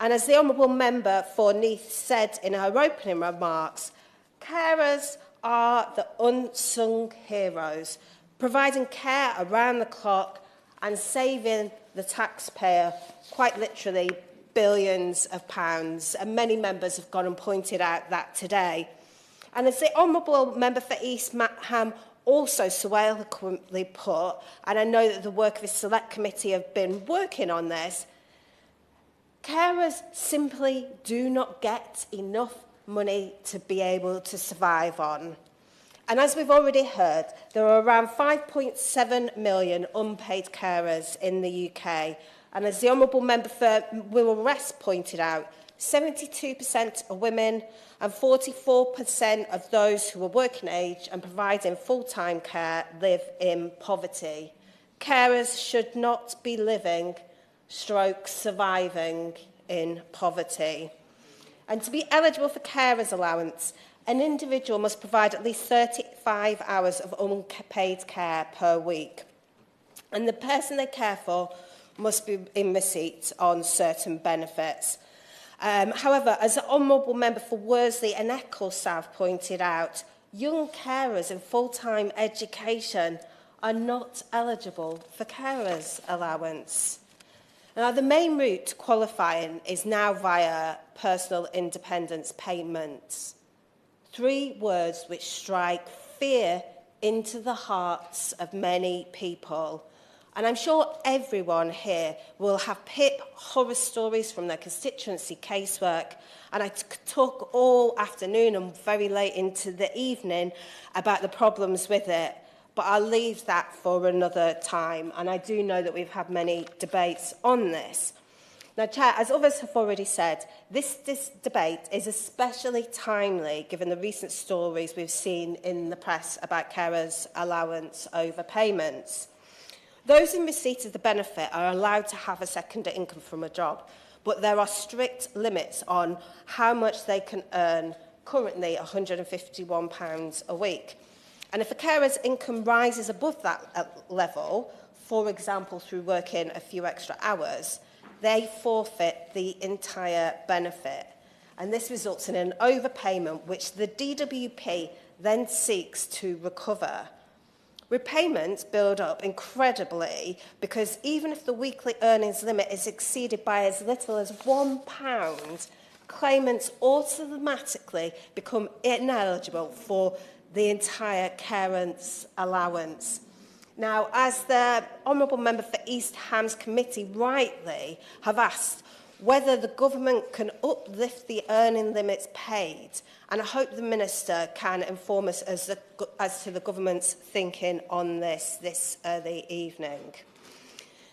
And as the Honourable Member for Neath said in her opening remarks, carers are the unsung heroes, providing care around the clock and saving the taxpayer, quite literally, billions of pounds. And many members have gone and pointed out that today. And as the Honourable Member for East Ham also so eloquently put, and I know that the work of his select committee have been working on this, carers simply do not get enough money to be able to survive on. And as we've already heard, there are around 5.7 million unpaid carers in the UK. And as the Honourable Member for Wirral West pointed out, 72% are women and 44% of those who are working age and providing full-time care live in poverty. Carers should not be living, surviving in poverty. And to be eligible for carers allowance, an individual must provide at least 35 hours of unpaid care per week. And the person they care for must be in receipt on certain benefits. However, as the Honourable Member for Worsley and Ecclesouth pointed out, young carers in full-time education are not eligible for carers allowance. Now, the main route to qualifying is now via personal independence payments. 3 words which strike fear into the hearts of many people. And I'm sure everyone here will have PIP horror stories from their constituency casework. And I could talk all afternoon and very late into the evening about the problems with it. But I'll leave that for another time. And I do know that we've had many debates on this. Now, Chair, as others have already said, this debate is especially timely given the recent stories we've seen in the press about carers' allowance overpayments. Those in receipt of the benefit are allowed to have a second income from a job, but there are strict limits on how much they can earn, currently £151 a week. And if a carer's income rises above that level, for example through working a few extra hours, they forfeit the entire benefit. And this results in an overpayment which the DWP then seeks to recover. Repayments build up incredibly because even if the weekly earnings limit is exceeded by as little as £1, claimants automatically become ineligible for the entire carers' allowance. Now, as the Honourable Member for East Ham's committee rightly have asked whether the government can uplift the earning limits paid, and I hope the Minister can inform us as to the government's thinking on this early evening.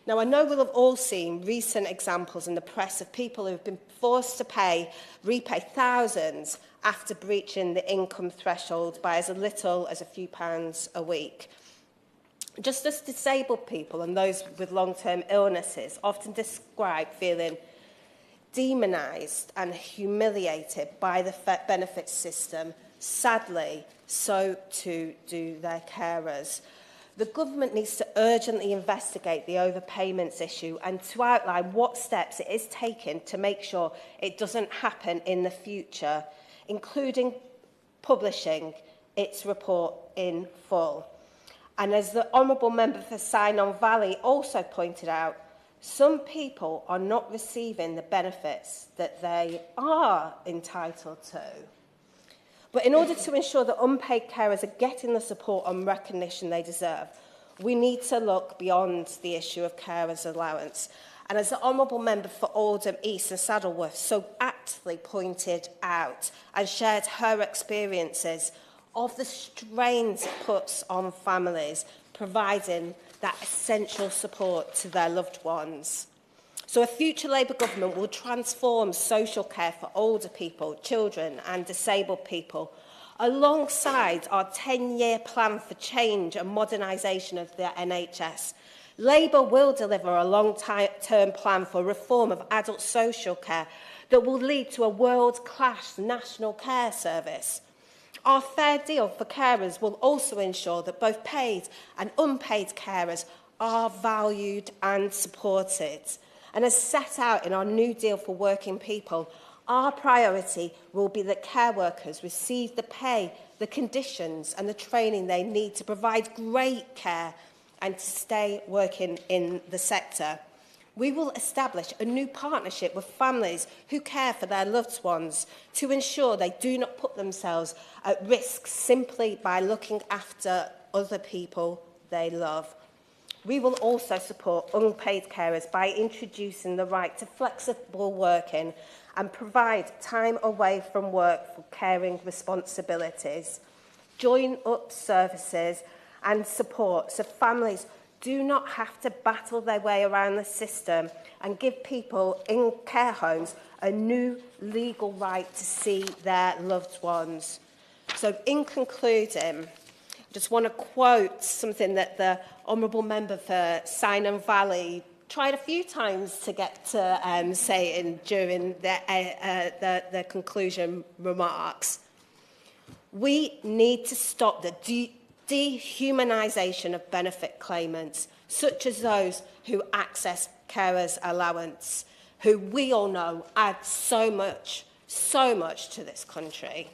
Now, I know we'll have all seen recent examples in the press of people who have been forced to repay thousands after breaching the income threshold by as little as a few pounds a week. Just as disabled people and those with long-term illnesses often describe feeling demonised and humiliated by the benefits system, sadly, so too do their carers. The government needs to urgently investigate the overpayments issue and to outline what steps it is taking to make sure it doesn't happen in the future, including publishing its report in full. And as the Honourable Member for Cynon Valley also pointed out, some people are not receiving the benefits that they are entitled to. But in order to ensure that unpaid carers are getting the support and recognition they deserve, we need to look beyond the issue of carers' allowance. And as the Honourable Member for Oldham East and Saddleworth so aptly pointed out and shared her experiences of the strains it puts on families, providing that essential support to their loved ones. So a future Labour government will transform social care for older people, children and disabled people, alongside our 10-year plan for change and modernisation of the NHS. Labour will deliver a long-term plan for reform of adult social care that will lead to a world-class national care service. Our fair deal for carers will also ensure that both paid and unpaid carers are valued and supported. And as set out in our New Deal for Working People, our priority will be that care workers receive the pay, the conditions and the training they need to provide great care and to stay working in the sector. We will establish a new partnership with families who care for their loved ones to ensure they do not put themselves at risk simply by looking after other people they love. We will also support unpaid carers by introducing the right to flexible working and provide time away from work for caring responsibilities. Join up services and support so families do not have to battle their way around the system, and give people in care homes a new legal right to see their loved ones. So in concluding, I just want to quote something that the Honourable Member for Cynon Valley tried a few times to get to say in during the conclusion remarks. We need to stop the dehumanisation of benefit claimants, such as those who access carers' allowance, who we all know add so much to this country.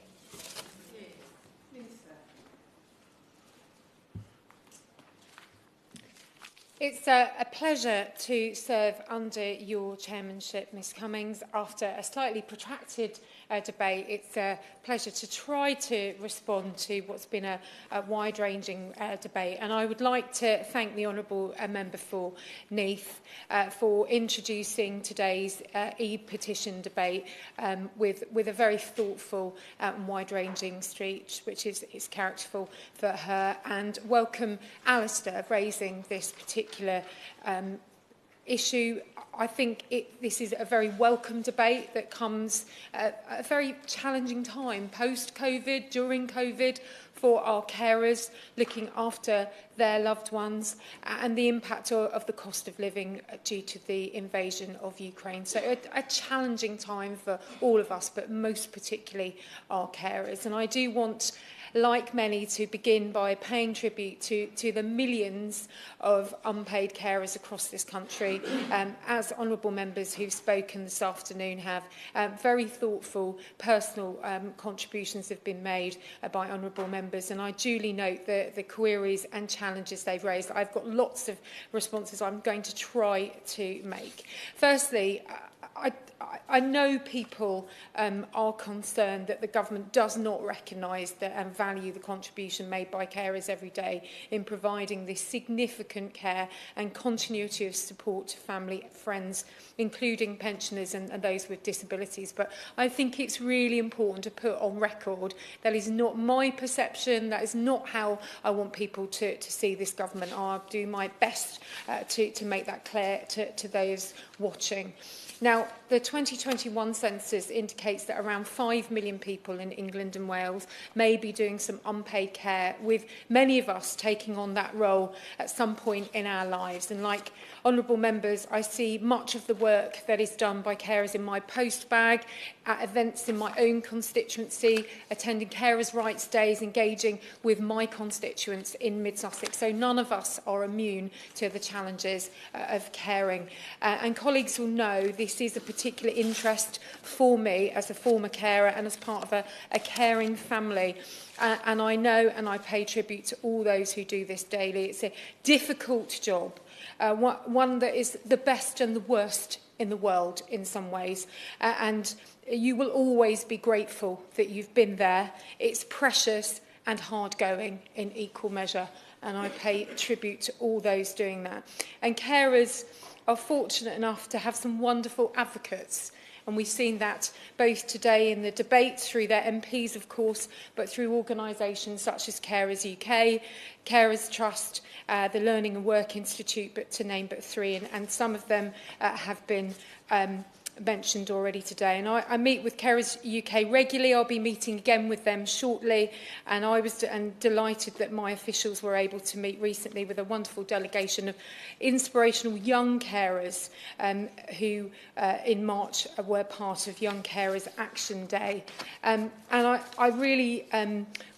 It's a pleasure to serve under your chairmanship, Ms Cummings. After a slightly protracted debate, it's a pleasure to try to respond to what's been a wide-ranging debate. And I would like to thank the Honourable Member for Neath for introducing today's E-petition debate with a very thoughtful and wide-ranging speech, which is characterful for her, and welcome Alistair raising this particular issue. I think this is a very welcome debate that comes at a very challenging time, post-COVID, during COVID, for our carers looking after their loved ones, and the impact of the cost of living due to the invasion of Ukraine. So a challenging time for all of us, but most particularly our carers. And I do want, like many, to begin by paying tribute to the millions of unpaid carers across this country. As honourable members who've spoken this afternoon have, very thoughtful, personal contributions have been made by honourable members, and I duly note the queries and challenges they've raised. I've got lots of responses I'm going to try to make. Firstly, I know people are concerned that the government does not recognise and value the contribution made by carers every day in providing this significant care and continuity of support to family, friends, including pensioners and those with disabilities. But I think it's really important to put on record that is not my perception, that is not how I want people to see this government. I'll do my best to make that clear to those watching. Now, the 2021 census indicates that around 5 million people in England and Wales may be doing some unpaid care, with many of us taking on that role at some point in our lives. And like honourable members, I see much of the work that is done by carers in my post bag, at events in my own constituency, attending carers' rights days, engaging with my constituents in Mid-Sussex. So none of us are immune to the challenges of caring. And colleagues will know this is a particular interest for me as a former carer and as part of a caring family. And I know and I pay tribute to all those who do this daily. It's a difficult job, one that is the best and the worst in the world in some ways. And you will always be grateful that you've been there. It's precious and hard going in equal measure. And I pay tribute to all those doing that. And carers are fortunate enough to have some wonderful advocates. And we've seen that both today in the debate through their MPs, of course, but through organisations such as Carers UK, Carers Trust, the Learning and Work Institute, but to name but three, and some of them have been mentioned already today. And I meet with Carers UK regularly. I'll be meeting again with them shortly, and I was delighted that my officials were able to meet recently with a wonderful delegation of inspirational young carers who in March were part of Young Carers Action Day. And I really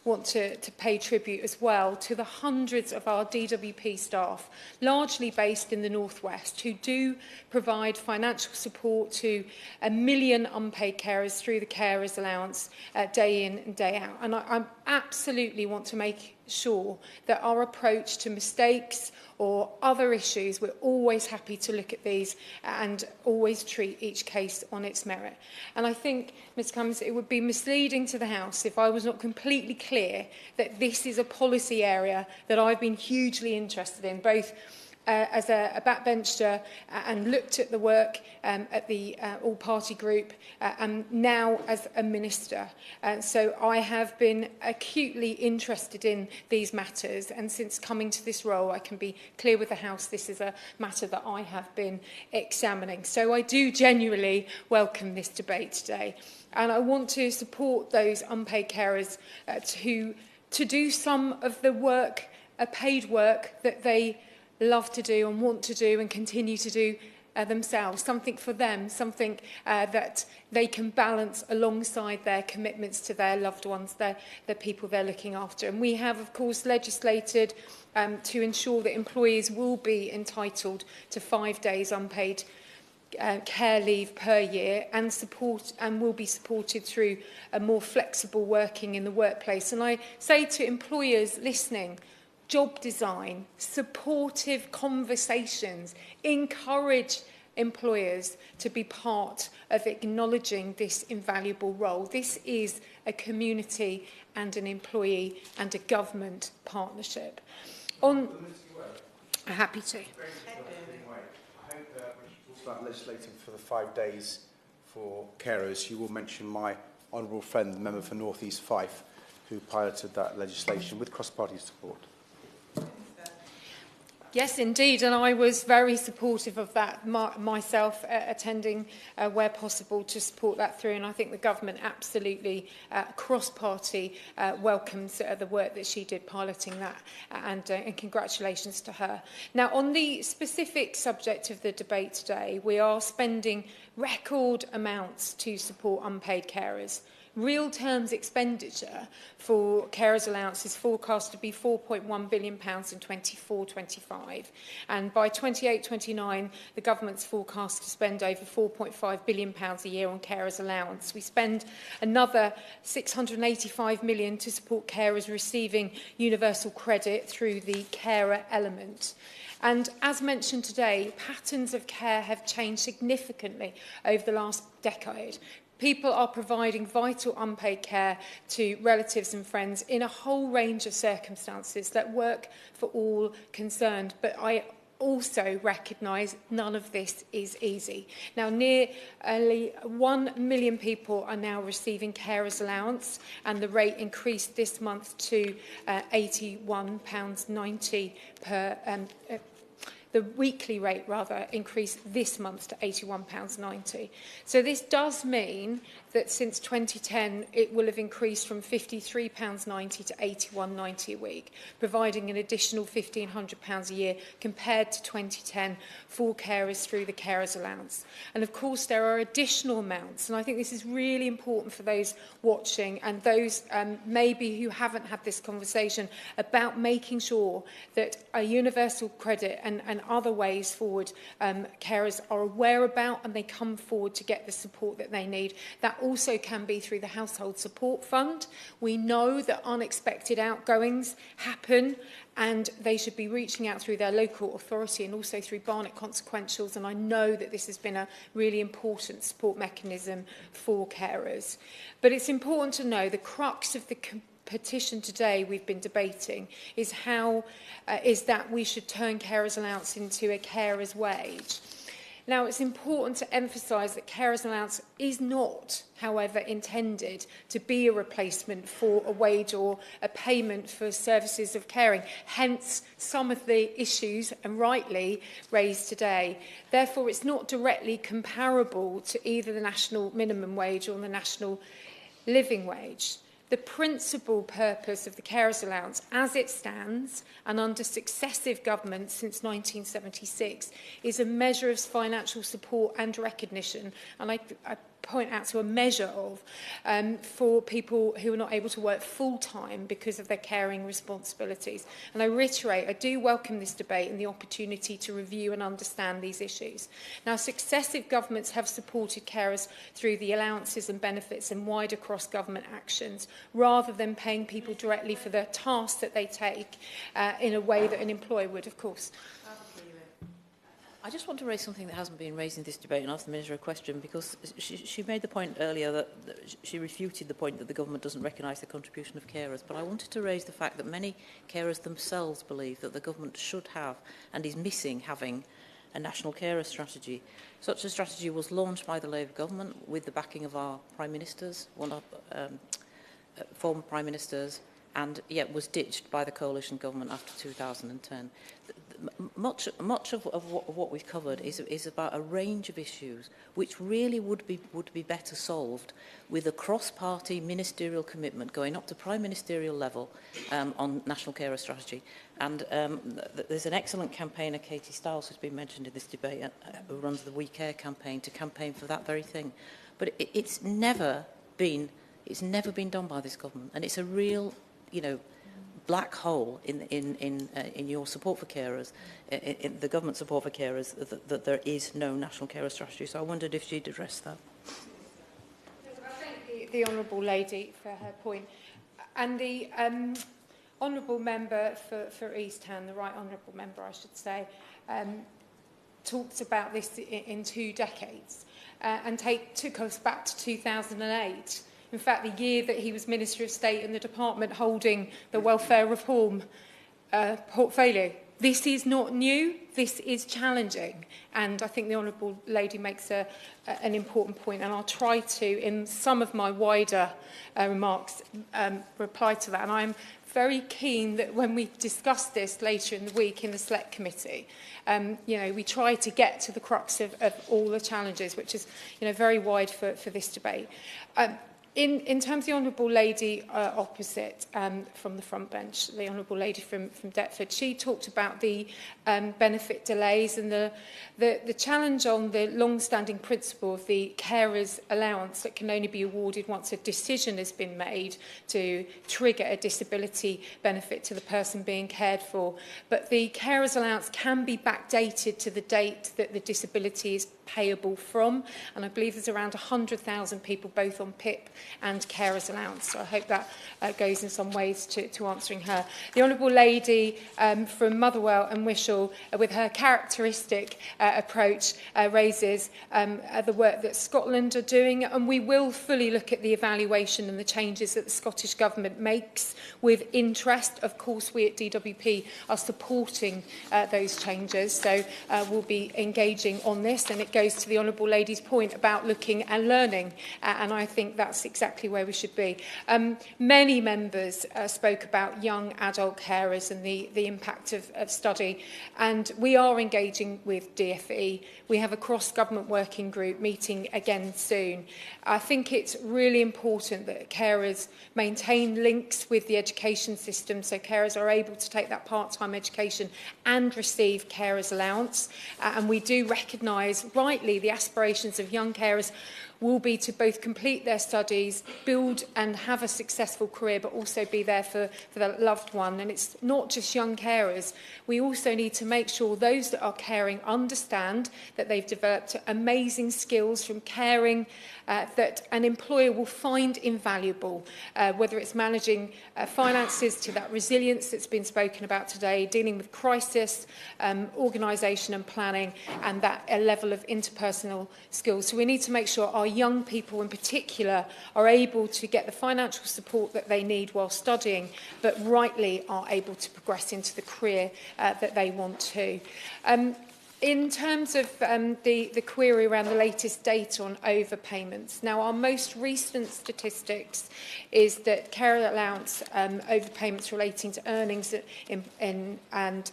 want to pay tribute as well to the hundreds of our DWP staff, largely based in the North West, who do provide financial support to 1 million unpaid carers through the Carers Allowance day in and day out. And I absolutely want to make sure that our approach to mistakes or other issues, we're always happy to look at these and always treat each case on its merit. And I think, Ms Cummins, it would be misleading to the House if I was not completely clear that this is a policy area that I've been hugely interested in, both as a backbencher and looked at the work at the all-party group and now as a minister. So I have been acutely interested in these matters, and since coming to this role I can be clear with the House this is a matter that I have been examining. So I do genuinely welcome this debate today, and I want to support those unpaid carers to do some of the work, paid work that they love to do and want to do and continue to do themselves, something for them, something that they can balance alongside their commitments to their loved ones, the people they're looking after. And we have, of course, legislated to ensure that employees will be entitled to 5 days unpaid care leave per year and will be supported through a more flexible working in the workplace. And I say to employers listening, job design, supportive conversations, encourage employers to be part of acknowledging this invaluable role. This is a community and an employee and a government partnership. Happy to. I hope that when she talks about legislating for the 5 days for carers, you will mention my honourable friend, the member for North East Fife, who piloted that legislation with cross-party support. Yes, indeed, and I was very supportive of that myself, attending where possible to support that through, and I think the government absolutely cross-party welcomes the work that she did piloting that, and congratulations to her. Now, on the specific subject of the debate today, we are spending record amounts to support unpaid carers. Real terms expenditure for carers allowance is forecast to be £4.1 billion in 24-25, and by 28-29 the government's forecast to spend over £4.5 billion a year on carers allowance. We spend another £685 million to support carers receiving universal credit through the carer element. And as mentioned today, patterns of care have changed significantly over the last decade. People are providing vital unpaid care to relatives and friends in a whole range of circumstances that work for all concerned. But I also recognise none of this is easy. Now, nearly 1 million people are now receiving carers allowance, and the rate increased this month to £81.90 per the weekly rate, rather, increased this month to £81.90. So this does mean that since 2010, it will have increased from £53.90 to £81.90 a week, providing an additional £1,500 a year compared to 2010 for carers through the Carers Allowance. And of course, there are additional amounts, and I think this is really important for those watching and those maybe who haven't had this conversation about making sure that a universal credit and other ways forward carers are aware about, and they come forward to get the support that they need. That also can be through the Household Support Fund. We know that unexpected outgoings happen, and they should be reaching out through their local authority and also through Barnet Consequentials, and I know that this has been a really important support mechanism for carers. But it's important to know the crux of the petition today we've been debating is that we should turn carers allowance into a carer's wage. Now, it's important to emphasise that carers allowance is not, however, intended to be a replacement for a wage or a payment for services of caring, hence some of the issues, and rightly, raised today. Therefore, it's not directly comparable to either the national minimum wage or the national living wage. The principal purpose of the carers allowance, as it stands and under successive governments since 1976, is a measure of financial support and recognition. And I point out to a measure of for people who are not able to work full-time because of their caring responsibilities. And I reiterate, I do welcome this debate and the opportunity to review and understand these issues. Now, successive governments have supported carers through the allowances and benefits and wider cross-government actions, rather than paying people directly for the tasks that they take in a way that an employer would, of course. I just want to raise something that hasn't been raised in this debate and ask the Minister a question, because she made the point earlier that she refuted the point that the government doesn't recognise the contribution of carers. But I wanted to raise the fact that many carers themselves believe that the government should have and is missing having a national carer strategy. Such a strategy was launched by the Labour government with the backing of our Prime Ministers, one of former Prime Ministers, and yet was ditched by the coalition government after 2010. Much of what we've covered is about a range of issues which really would be better solved with a cross-party ministerial commitment going up to prime ministerial level on national carer strategy. And there's an excellent campaigner, Katie Stiles, who's been mentioned in this debate, who runs the We Care campaign to campaign for that very thing. But it's never been done by this government, and it's a real, black hole in your support for carers, in the government support for carers, that there is no national carer strategy. So I wondered if she'd address that. I thank the Honourable Lady for her point. And the Honourable Member for East Ham, the Right Honourable Member, I should say, talked about this in 2 decades and took us back to 2008. In fact, the year that he was Minister of State in the department holding the welfare reform portfolio. This is not new, this is challenging. And I think the Honourable Lady makes an important point, and I'll try to, in some of my wider remarks, reply to that. And I'm very keen that when we discuss this later in the week in the Select Committee, we try to get to the crux of all the challenges, which is very wide for this debate. In terms of the Honourable Lady opposite from the front bench, the Honourable Lady from Deptford, she talked about the benefit delays and the challenge on the long-standing principle of the carer's allowance that can only be awarded once a decision has been made to trigger a disability benefit to the person being cared for. But the carer's allowance can be backdated to the date that the disability is payable from, and I believe there's around 100,000 people both on PIP and carers allowance. So I hope that goes in some ways to answering her. The Honourable Lady from Motherwell and Wishall, with her characteristic approach, raises the work that Scotland are doing, and we will fully look at the evaluation and the changes that the Scottish Government makes with interest. Of course, we at DWP are supporting those changes, so we'll be engaging on this, and it goes to the Honourable Lady's point about looking and learning, and I think that's exactly where we should be. Many members spoke about young adult carers and the impact of study, and we are engaging with DFE. We have a cross-government working group meeting again soon. I think it's really important that carers maintain links with the education system, so carers are able to take that part-time education and receive carers allowance, and we do recognise rightly the aspirations of young carers will be to both complete their studies, build and have a successful career, but also be there for their loved one. And it's not just young carers. We also need to make sure those that are caring understand that they've developed amazing skills from caring that an employer will find invaluable, whether it's managing finances to that resilience that's been spoken about today, dealing with crisis, organisation and planning, and that level of interpersonal skills. So we need to make sure our young people in particular are able to get the financial support that they need while studying, but rightly are able to progress into the career that they want to. In terms of the query around the latest data on overpayments, now our most recent statistics is that carer allowance overpayments relating to earnings and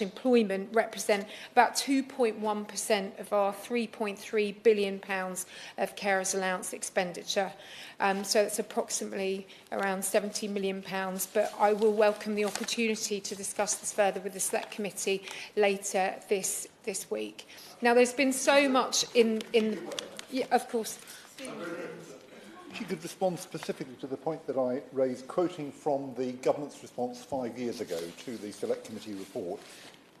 employment represent about 2.1% of our £3.3 billion of carers allowance expenditure. So it's approximately around £70 million, but I will welcome the opportunity to discuss this further with the Select Committee later this week. Now, there's been so much in yeah, of course. She could respond specifically to the point that I raised, quoting from the government's response 5 years ago to the Select Committee report.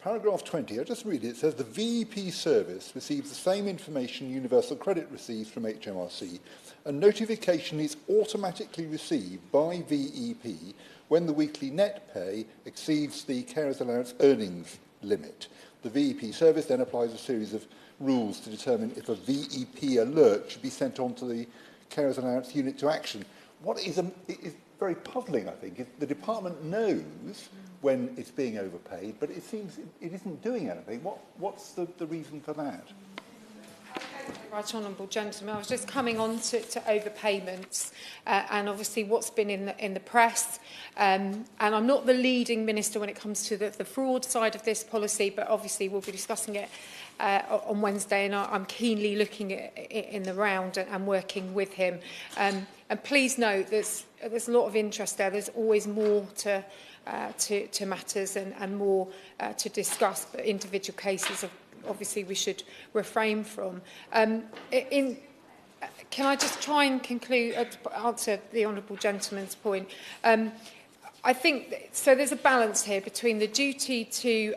Paragraph 20, I'll just read it. It says, the VEP service receives the same information Universal Credit receives from HMRC, and notification is automatically received by VEP when the weekly net pay exceeds the carers allowance earnings limit. The VEP service then applies a series of rules to determine if a VEP alert should be sent on to the carers allowance unit to action. What is very puzzling, I think, is the department knows when it's being overpaid, but it seems it isn't doing anything. What's the reason for that? Right Honourable Gentleman, I was just coming on to overpayments and obviously what's been in the press. And I'm not the leading minister when it comes to the fraud side of this policy, but obviously we'll be discussing it on Wednesday, and I'm keenly looking at it in the round and working with him. And please note, there's a lot of interest there. There's always more to matters and more to discuss, but individual cases obviously we should refrain from. Can I just try and answer the Honourable Gentleman's point? I think, so there's a balance here between the duty to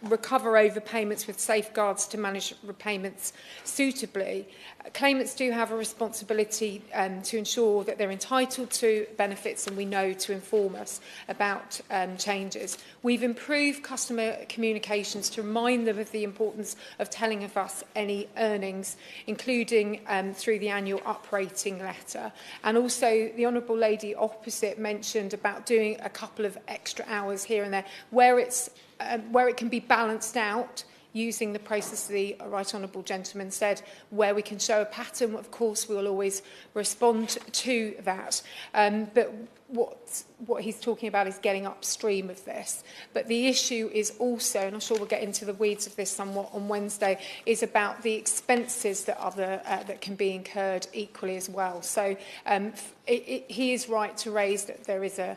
recover overpayments with safeguards to manage repayments suitably. Claimants do have a responsibility to ensure that they're entitled to benefits, and we know to inform us about changes. We've improved customer communications to remind them of the importance of telling of us any earnings, including through the annual uprating letter. And also the Honourable Lady opposite mentioned about doing a couple of extra hours here and there where it can be balanced out using the process the Right Honourable Gentleman said, where we can show a pattern. Of course, we will always respond to that. But what he's talking about is getting upstream of this. But the issue is also, and I'm sure we'll get into the weeds of this somewhat on Wednesday, is about the expenses that can be incurred equally as well. So he is right to raise that there is a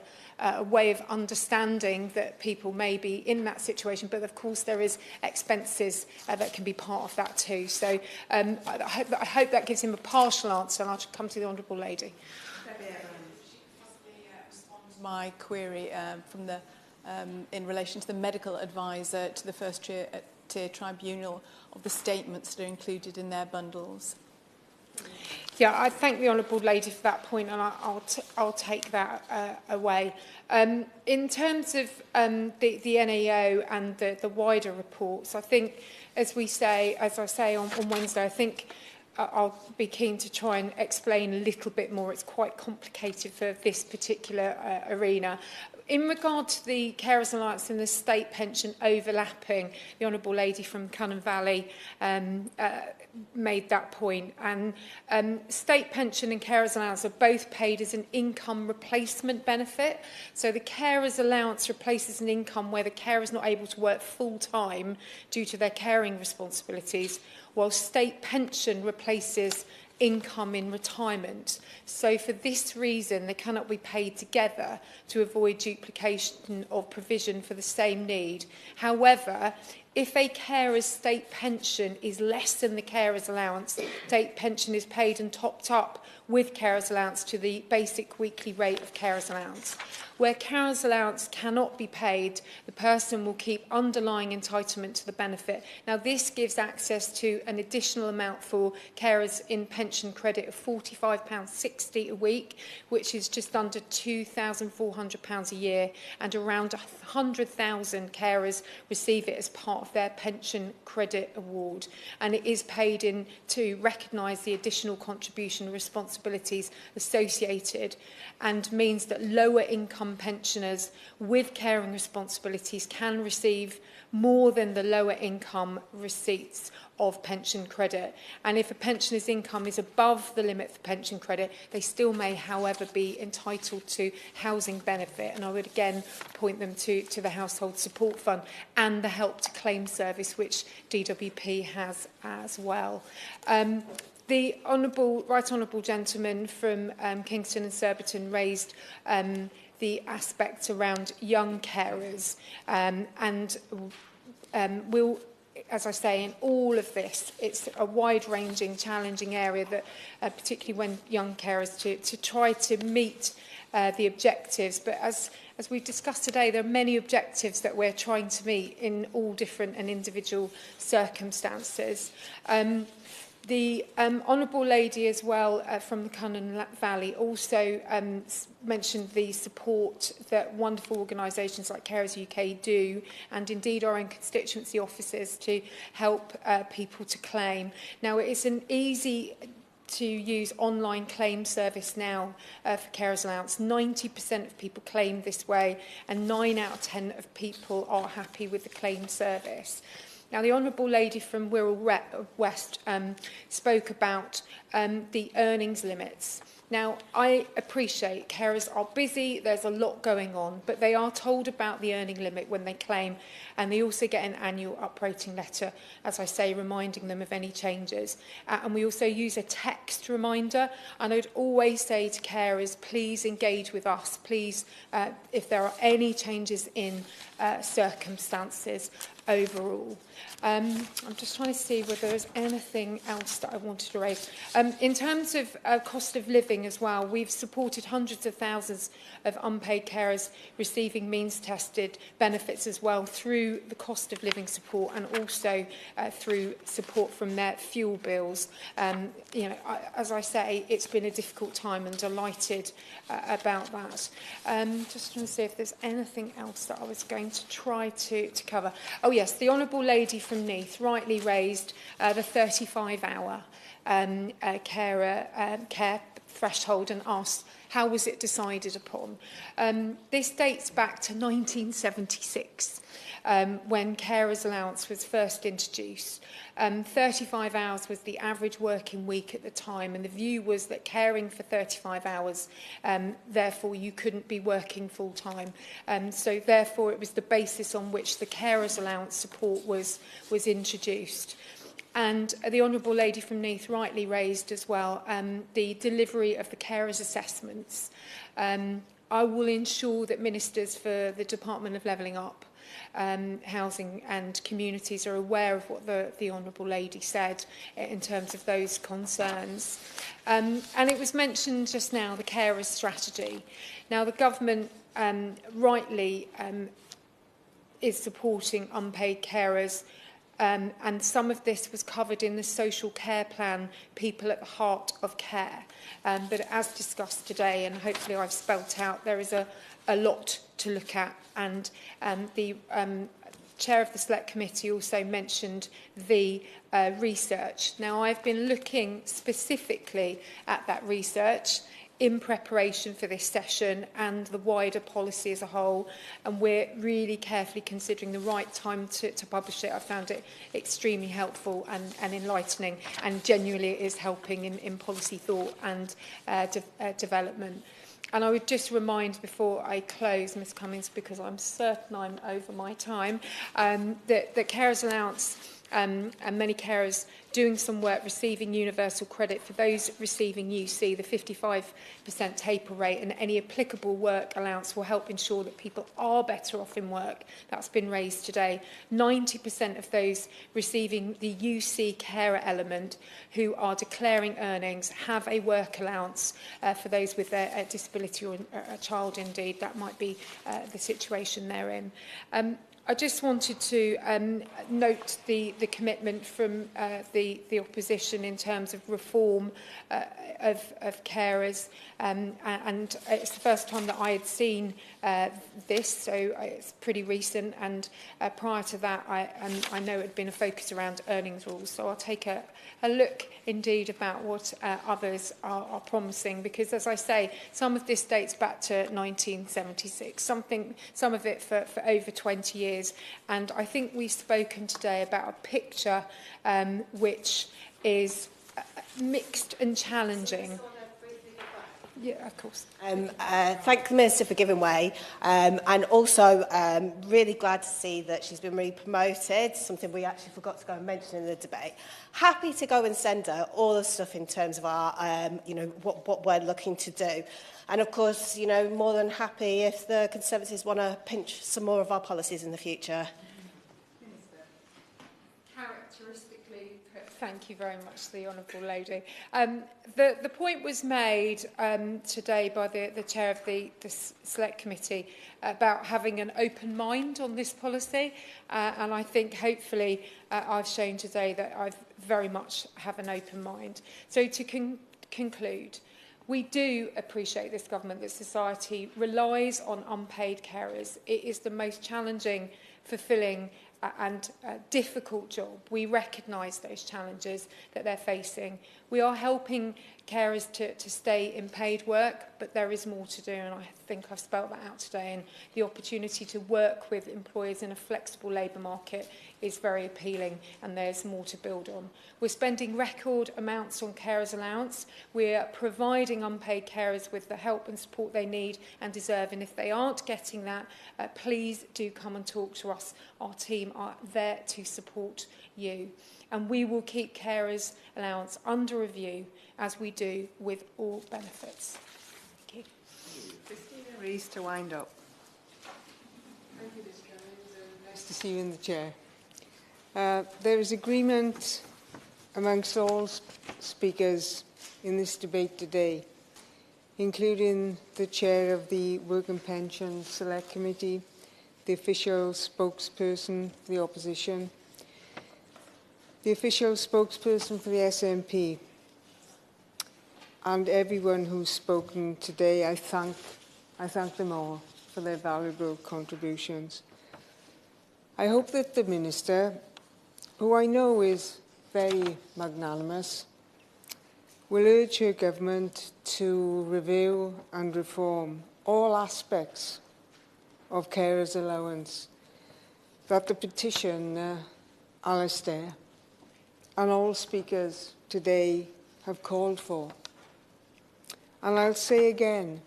way of understanding that people may be in that situation, but of course there is expenses that can be part of that too. So I hope that gives him a partial answer, and I'll come to the Honourable Lady. My query from the in relation to the medical advisor to the first tier tribunal of the statements that are included in their bundles. Yeah, I thank the Honourable Lady for that point, and I'll take that away. In terms of the NAO and the wider reports, I think, as I say on Wednesday, I think I'll be keen to try and explain a little bit more. It's quite complicated for this particular arena. In regard to the Carers Allowance and the state pension overlapping, the Honourable Lady from Cunham Valley made that point. And state pension and Carers Allowance are both paid as an income replacement benefit. So the Carers Allowance replaces an income where the carer is not able to work full-time due to their caring responsibilities, while state pension replaces income in retirement. So for this reason, they cannot be paid together to avoid duplication of provision for the same need. However, if a carer's state pension is less than the carer's allowance, state pension is paid and topped up with carer's allowance to the basic weekly rate of carer's allowance. Where carer's allowance cannot be paid, the person will keep underlying entitlement to the benefit. Now, this gives access to an additional amount for carers in pension credit of £45.60 a week, which is just under £2,400 a year, and around 100,000 carers receive it as part of their pension credit award. And it is paid in to recognise the additional contribution responsibilities associated, and means that lower income pensioners with caring responsibilities can receive more than the lower income receipts of pension credit. And if a pensioner's income is above the limit for pension credit, they still may, however, be entitled to housing benefit. And I would again point them to the Household Support Fund and the Help to Claim service, which DWP has as well. The Right Honourable Gentleman from Kingston and Surbiton raised the aspects around young carers, and we'll as I say, in all of this, it's a wide-ranging, challenging area that, particularly when young carers, to try to meet the objectives. But as we've discussed today, there are many objectives that we're trying to meet in all different and individual circumstances. The Honourable Lady as well from the Cunnan Valley also mentioned the support that wonderful organisations like Carers UK do, and indeed our own constituency offices, to help people to claim. Now, it's an easy to use online claim service now for carers allowance. 90% of people claim this way, and 9 out of 10 of people are happy with the claim service. Now, the Honourable Lady from Wirral West spoke about the earnings limits. Now, I appreciate carers are busy, there's a lot going on, but they are told about the earning limit when they claim, and they also get an annual uprating letter, as I say, reminding them of any changes. And we also use a text reminder, and I'd always say to carers, please engage with us, please, if there are any changes in circumstances overall. I'm just trying to see whether there's anything else that I wanted to raise. In terms of cost of living as well, we've supported hundreds of thousands of unpaid carers receiving means-tested benefits as well through the cost of living support, and also through support from their fuel bills. You know, as I say, it's been a difficult time, and delighted about that. Just trying to see if there's anything else that I was going to try to cover. Oh yes, the Honourable Lady from Neath rightly raised the 35-hour care threshold and asked how was it decided upon. This dates back to 1976 when carers allowance was first introduced. 35 hours was the average working week at the time, and the view was that caring for 35 hours, therefore you couldn't be working full-time. So therefore it was the basis on which the carers allowance support was introduced. And the Honourable Lady from Neath rightly raised as well the delivery of the carers assessments. I will ensure that ministers for the Department of Levelling Up, Housing and Communities are aware of what the Honourable Lady said in terms of those concerns. And it was mentioned just now, the carers strategy. Now, the government rightly is supporting unpaid carers, and some of this was covered in the social care plan, People at the Heart of Care. But as discussed today, and hopefully I've spelt out, there is a lot to look at, and the Chair of the Select Committee also mentioned the research. Now, I've been looking specifically at that research in preparation for this session and the wider policy as a whole, and we're really carefully considering the right time to publish it. I found it extremely helpful and enlightening, and genuinely it is helping in policy thought and development. And I would just remind before I close, Ms Cummings, because I'm certain I'm over my time, that carers allowance and many carers doing some work receiving universal credit for those receiving UC, the 55% taper rate, and any applicable work allowance will help ensure that people are better off in work. That's been raised today. 90% of those receiving the UC carer element who are declaring earnings have a work allowance for those with a disability or a child indeed. That might be the situation they're in. I just wanted to note the commitment from the opposition in terms of reform of carers, and it's the first time that I had seen this, so it's pretty recent, and prior to that I know it had been a focus around earnings rules, so I'll take a look indeed about what others are promising, because as I say, some of this dates back to 1976, some of it for over 20 years, and I think we've spoken today about a picture which is mixed and challenging. Yeah, of course. Thank the Minister for giving way, and also really glad to see that she's been re-promoted, something we actually forgot to go and mention in the debate. Happy to go and send her all the stuff in terms of our, you know, what we're looking to do. And of course, you know, more than happy if the Conservatives want to pinch some more of our policies in the future. Thank you very much to the Honourable Lady. The point was made today by the Chair of the Select Committee about having an open mind on this policy, and I think hopefully I've shown today that I very much have an open mind. So to conclude, we do appreciate this government that society relies on unpaid carers. It is the most challenging, fulfilling and difficult job. We recognise those challenges that they're facing. We are helping carers to stay in paid work, but there is more to do, and I think I've spelled that out today, and the opportunity to work with employers in a flexible labour market is very appealing, and there's more to build on. We're spending record amounts on carers allowance. We're providing unpaid carers with the help and support they need and deserve, and if they aren't getting that, please do come and talk to us. Our team are there to support you. And we will keep carers allowance under review as we do with all benefits. Thank you. Cristina Rees to wind up. Thank you, Ms. Cummins. Nice to see you in the chair. There is agreement amongst all speakers in this debate today, including the chair of the Work and Pensions Select Committee, the official spokesperson for the opposition, the official spokesperson for the SNP, and everyone who's spoken today. I thank them all for their valuable contributions. I hope that the Minister, who I know is very magnanimous, will urge her government to review and reform all aspects of carers allowance that the petition, Alistair, and all speakers today have called for. And I'll say again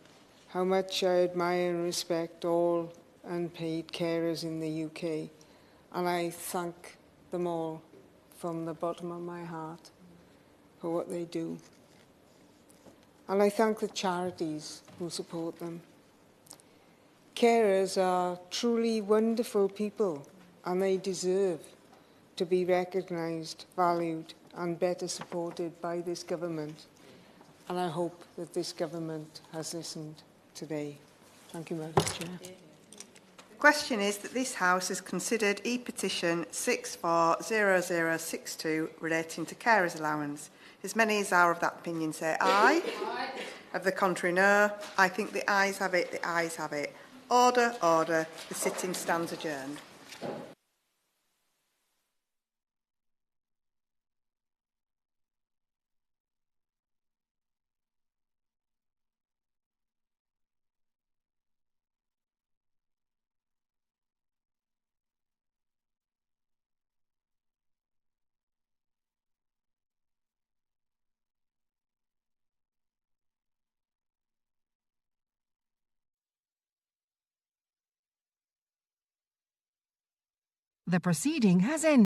how much I admire and respect all unpaid carers in the UK, and I thank them all from the bottom of my heart for what they do. And I thank the charities who support them. Carers are truly wonderful people, and they deserve to be recognised, valued and better supported by this government. And I hope that this government has listened today. Thank you, Madam Chair. The question is that this House has considered E-petition 640062 relating to carers allowance. As many as are of that opinion say aye. Aye. Of the contrary, no. I think the ayes have it. The ayes have it. Order, order. The sitting stands adjourned. The proceeding has ended.